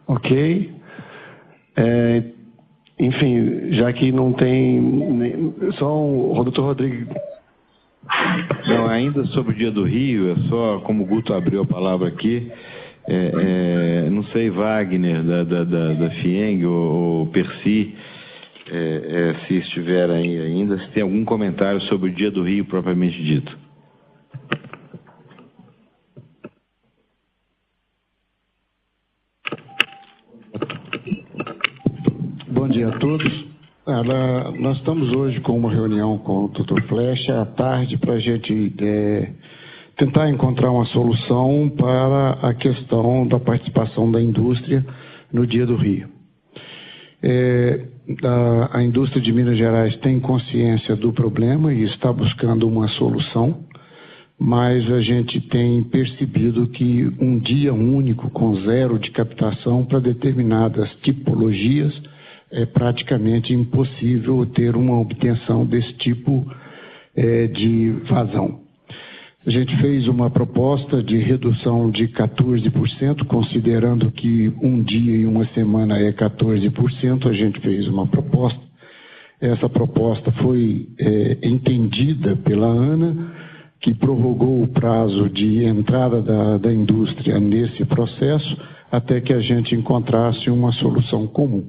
Ok. Enfim, já que não tem... Só o doutor Rodrigo... Não, ainda sobre o Dia do Rio, é só como o Guto abriu a palavra aqui, não sei, Wagner, da FIENG, ou Percy, se estiverem aí ainda, se tem algum comentário sobre o Dia do Rio propriamente dito. Bom dia a todos. Nós estamos hoje com uma reunião com o Dr. Flecha à tarde para a gente tentar encontrar uma solução para a questão da participação da indústria no Dia do Rio. A indústria de Minas Gerais tem consciência do problema e está buscando uma solução, mas a gente tem percebido que um dia único com zero de captação para determinadas tipologias é praticamente impossível ter uma obtenção desse tipo de vazão. A gente fez uma proposta de redução de 14%, considerando que um dia e uma semana é 14%, a gente fez uma proposta. Essa proposta foi entendida pela ANA, que prorrogou o prazo de entrada da indústria nesse processo, até que a gente encontrasse uma solução comum.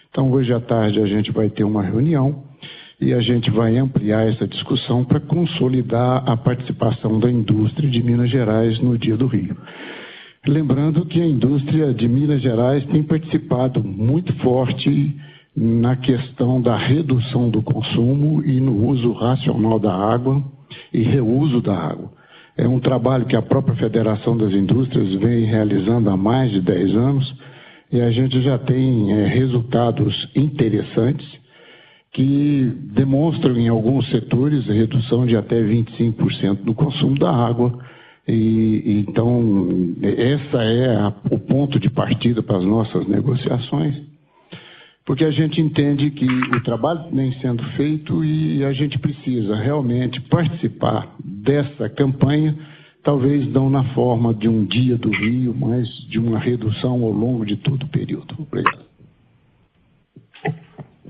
Então, hoje à tarde a gente vai ter uma reunião e a gente vai ampliar essa discussão para consolidar a participação da indústria de Minas Gerais no Dia do Rio. Lembrando que a indústria de Minas Gerais tem participado muito forte na questão da redução do consumo e no uso racional da água e reuso da água. É um trabalho que a própria Federação das Indústrias vem realizando há mais de 10 anos, e a gente já tem resultados interessantes que demonstram em alguns setores a redução de até 25% do consumo da água. Então, essa é o ponto de partida para as nossas negociações, porque a gente entende que o trabalho vem sendo feito e a gente precisa realmente participar dessa campanha, talvez não na forma de um Dia do Rio, mas de uma redução ao longo de todo o período. Obrigado.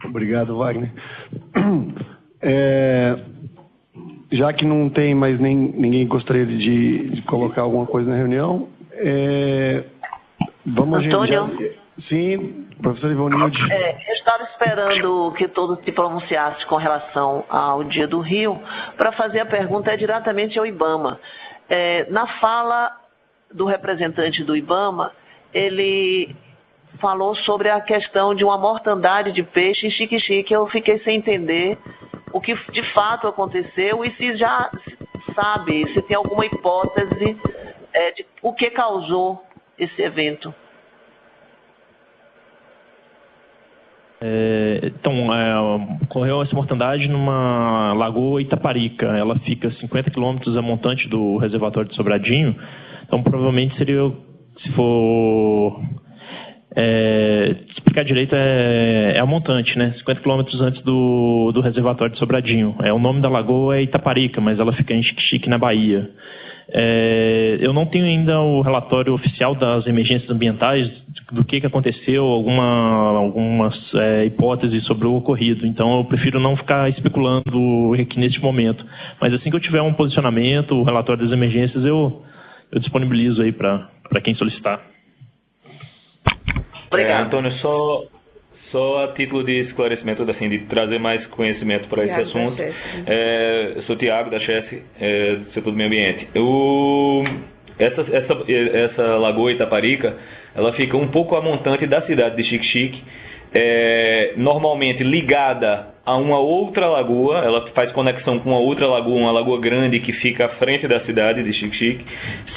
Obrigado, Wagner. Já que não tem mais ninguém gostaria de colocar alguma coisa na reunião, vamos Antônio, Sim, professor Ivonilde. Eu estava esperando que todos se pronunciassem com relação ao Dia do Rio para fazer a pergunta diretamente ao IBAMA. Na fala do representante do IBAMA, ele falou sobre a questão de uma mortandade de peixe em Xique-Xique. Eu fiquei sem entender o que de fato aconteceu e se já sabe, se tem alguma hipótese de o que causou esse evento. Ocorreu essa mortandade numa lagoa Itaparica. Ela fica 50 quilômetros a montante do reservatório de Sobradinho. Então, provavelmente seria, se for explicar direito, é a montante, né? 50 quilômetros antes do reservatório de Sobradinho. O nome da lagoa é Itaparica, mas ela fica em Xique-Xique, na Bahia. Eu não tenho ainda o relatório oficial das emergências ambientais, do que aconteceu, algumas hipóteses sobre o ocorrido. Então, eu prefiro não ficar especulando aqui neste momento. Mas assim que eu tiver um posicionamento, o relatório das emergências, eu disponibilizo aí para quem solicitar. Obrigado. Antônio, só a título de esclarecimento, assim, de trazer mais conhecimento para esse assunto. Eu sou Tiago, da CHESF, do setor do meio ambiente. Essa lagoa Itaparica, ela fica um pouco a montante da cidade de Xique-Xique, normalmente ligada a uma outra lagoa. Ela faz conexão com uma outra lagoa, uma lagoa grande que fica à frente da cidade de Xique-Xique.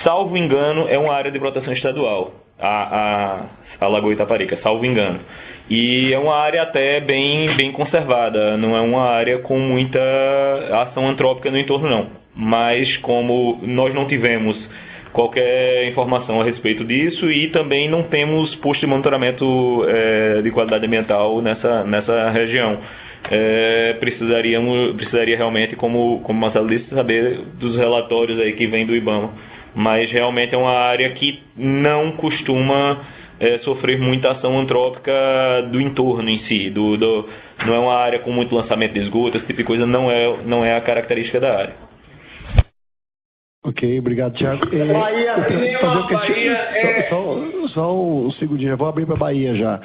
Salvo engano, é uma área de proteção estadual, a lagoa Itaparica, salvo engano. E é uma área até bem conservada, não é uma área com muita ação antrópica no entorno, não. Mas como nós não tivemos qualquer informação a respeito disso e também não temos posto de monitoramento de qualidade ambiental nessa região, precisaria realmente, como o Marcelo disse, saber dos relatórios aí que vem do IBAMA. Mas realmente é uma área que não costuma sofrer muita ação antrópica do entorno em si, não é uma área com muito lançamento de esgoto, esse tipo de coisa não é a característica da área. Ok, obrigado, Thiago. Só um segundinho, eu vou abrir para a Bahia já.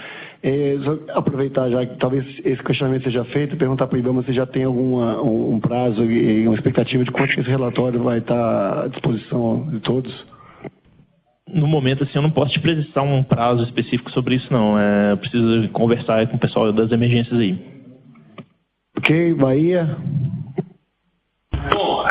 Aproveitar já que talvez esse questionamento seja feito, perguntar para o IBAMA se já tem um prazo e uma expectativa de quanto esse relatório vai estar à disposição de todos. No momento, assim, eu não posso te precisar um prazo específico sobre isso, não. Eu preciso conversar com o pessoal das emergências aí. Ok, Bahia. Bom,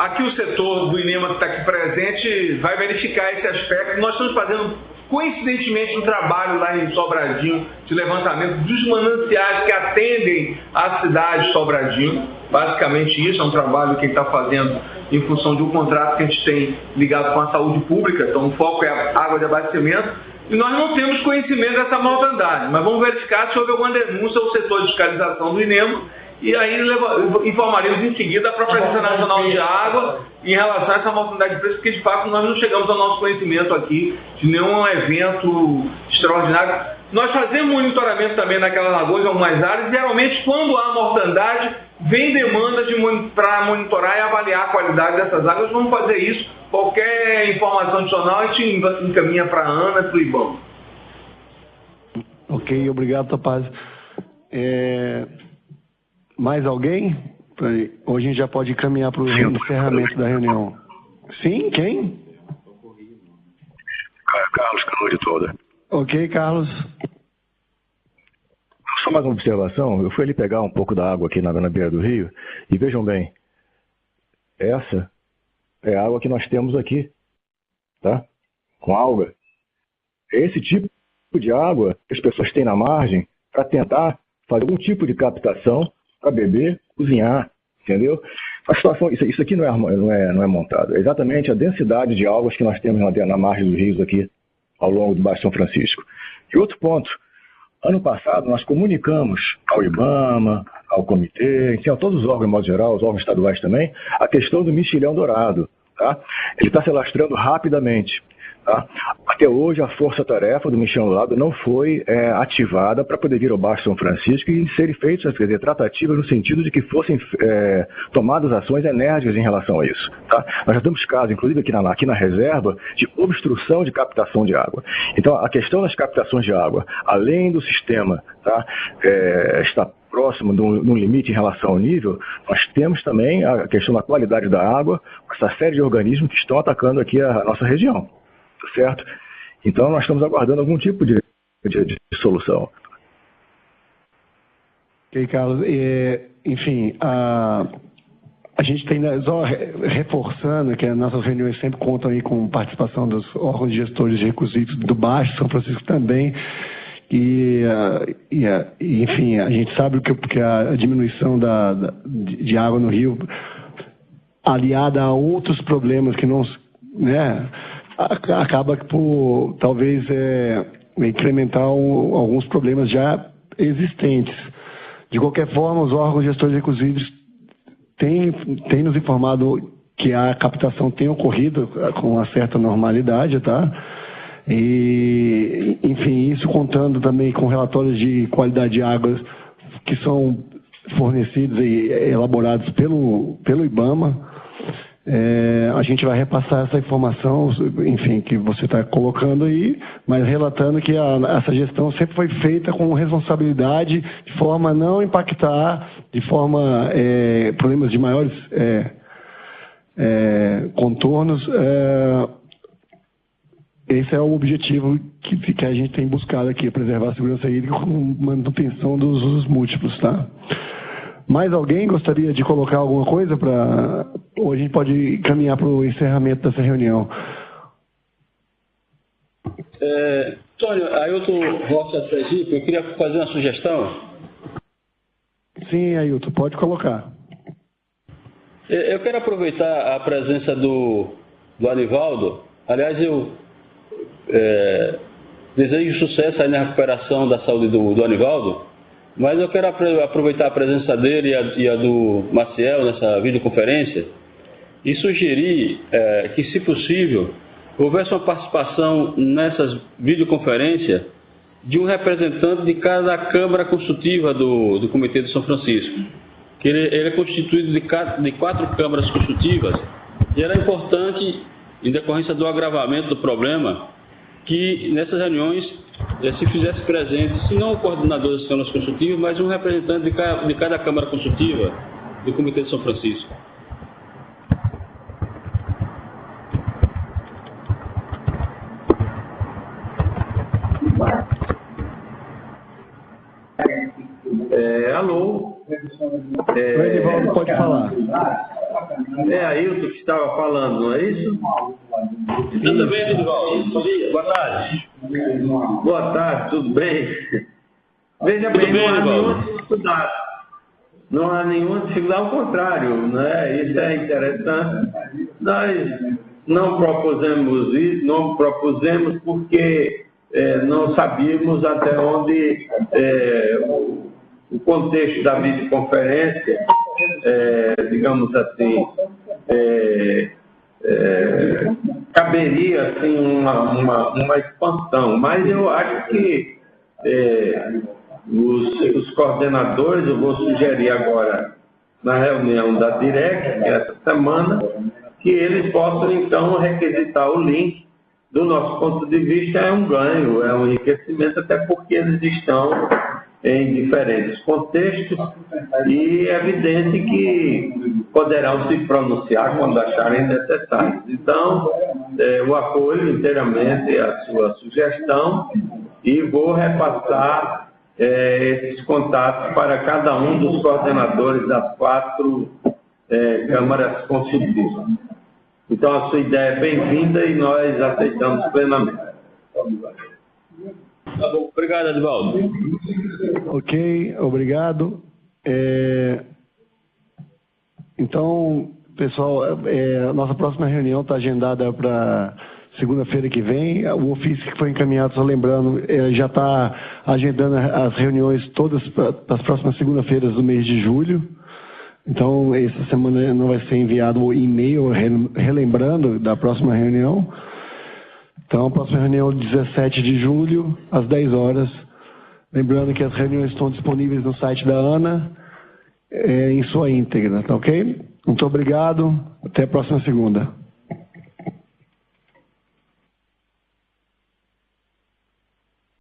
aqui o setor do INEMA que está aqui presente vai verificar esse aspecto. Nós estamos fazendo, coincidentemente, um trabalho lá em Sobradinho de levantamento dos mananciais que atendem a cidade de Sobradinho. Basicamente isso, é um trabalho que a gente está fazendo em função de um contrato que a gente tem ligado com a saúde pública. Então o foco é a água de abastecimento. E nós não temos conhecimento dessa mortandade, mas vamos verificar se houve alguma denúncia ao setor de fiscalização do INEMA. E aí informaremos em seguida a própria Agência Nacional de Água em relação a essa mortandade de preço, porque de fato nós não chegamos ao nosso conhecimento aqui de nenhum evento extraordinário. Nós fazemos monitoramento também naquelas lagoas, em algumas áreas, e geralmente quando há mortandade, vem demanda para monitorar e avaliar a qualidade dessas águas. Vamos fazer isso. Qualquer informação adicional a gente encaminha para a ANA e para o IBAMA. Ok, obrigado, Topaz. Mais alguém? Hoje a gente já pode caminhar para o encerramento da reunião. Sim, quem? Carlos Cano de toda. Ok, Carlos. Só mais uma observação. Eu fui ali pegar um pouco da água aqui na beira do rio e vejam bem, essa é a água que nós temos aqui, tá? Com alga. Esse tipo de água que as pessoas têm na margem para tentar fazer algum tipo de captação para beber, cozinhar, entendeu? A situação, isso aqui não é montado. É exatamente a densidade de algas que nós temos na margem dos rios aqui, ao longo do Baixo São Francisco. E outro ponto, ano passado nós comunicamos ao IBAMA, ao comitê, enfim, a todos os órgãos, de modo geral, os órgãos estaduais também, a questão do mexilhão dourado. Tá? Ele está se alastrando rapidamente. Tá? Até hoje, a força-tarefa do Michel Lago não foi ativada para poder vir ao Baixo São Francisco e serem feitas, quer dizer, tratativas no sentido de que fossem tomadas ações enérgicas em relação a isso. Tá? Nós já temos casos, inclusive aqui na reserva, de obstrução de captação de água. Então, a questão das captações de água, além do sistema estar próximo de um limite em relação ao nível, nós temos também a questão da qualidade da água, com essa série de organismos que estão atacando aqui a nossa região. Certo? Então, nós estamos aguardando algum tipo de solução. Ok, Carlos. Enfim, a gente tem, só reforçando que as nossas reuniões sempre contam aí com participação dos órgãos gestores de recursos hídricos do Baixo São Francisco também. Enfim, a gente sabe que a diminuição de água no rio, aliada a outros problemas que não, né, acaba por talvez incrementar alguns problemas já existentes. De qualquer forma, os órgãos gestores de recursos hídricos têm nos informado que a captação tem ocorrido com uma certa normalidade, tá? E, enfim, isso contando também com relatórios de qualidade de água que são fornecidos e elaborados pelo IBAMA. A gente vai repassar essa informação, enfim, que você está colocando aí, mas relatando que essa gestão sempre foi feita com responsabilidade, de forma a não impactar, de forma problemas de maiores contornos. Esse é o objetivo que a gente tem buscado aqui, preservar a segurança hídrica com manutenção dos usos múltiplos, tá? Mais alguém gostaria de colocar alguma coisa para... Ou a gente pode caminhar para o encerramento dessa reunião? Antônio, Ailton Rocha Sergipe, eu queria fazer uma sugestão. Sim, Ailton, pode colocar. Eu quero aproveitar a presença do Anivaldo. Aliás, eu desejo sucesso aí na recuperação da saúde do Anivaldo. Mas eu quero aproveitar a presença dele e a do Maciel nessa videoconferência e sugerir que, se possível, houvesse uma participação nessas videoconferências de um representante de cada Câmara Consultiva do Comitê de São Francisco. Que ele é constituído de 4 câmaras consultivas e era importante, em decorrência do agravamento do problema, que nessas reuniões se fizesse presente, se não o coordenador das câmaras consultivas, mas um representante de cada Câmara Consultiva do Comitê de São Francisco. Alô? O Edivaldo pode falar. É Ailton que estava falando, não é isso? Tudo bem, Edivaldo? Bom dia, boa tarde. Boa tarde, tudo bem? Veja bem, não há nenhuma dificuldade. Não há nenhuma dificuldade, ao contrário, né? Isso é interessante. Nós não propusemos isso, não propusemos porque não sabíamos até onde o contexto da videoconferência, digamos assim, caberia assim, uma expansão. Mas eu acho que os coordenadores, eu vou sugerir agora na reunião da DIREC, que é essa semana, que eles possam então requisitar o link. Do nosso ponto de vista é um ganho, é um enriquecimento, até porque eles estão em diferentes contextos e é evidente que poderão se pronunciar quando acharem necessário. Então, eu apoio inteiramente a sua sugestão e vou repassar esses contatos para cada um dos coordenadores das 4 câmaras consultivas. Então, a sua ideia é bem-vinda e nós aceitamos plenamente. Tá bom, obrigado, Edivaldo. Ok, obrigado. Então, pessoal, a nossa próxima reunião está agendada para segunda-feira que vem. O ofício que foi encaminhado, só lembrando, já está agendando as reuniões todas para as próximas segunda-feiras do mês de julho. Então, essa semana não vai ser enviado o e-mail relembrando da próxima reunião. Então, a próxima reunião é 17 de julho, às 10 horas. Lembrando que as reuniões estão disponíveis no site da ANA, em sua íntegra, tá ok? Muito obrigado, até a próxima segunda.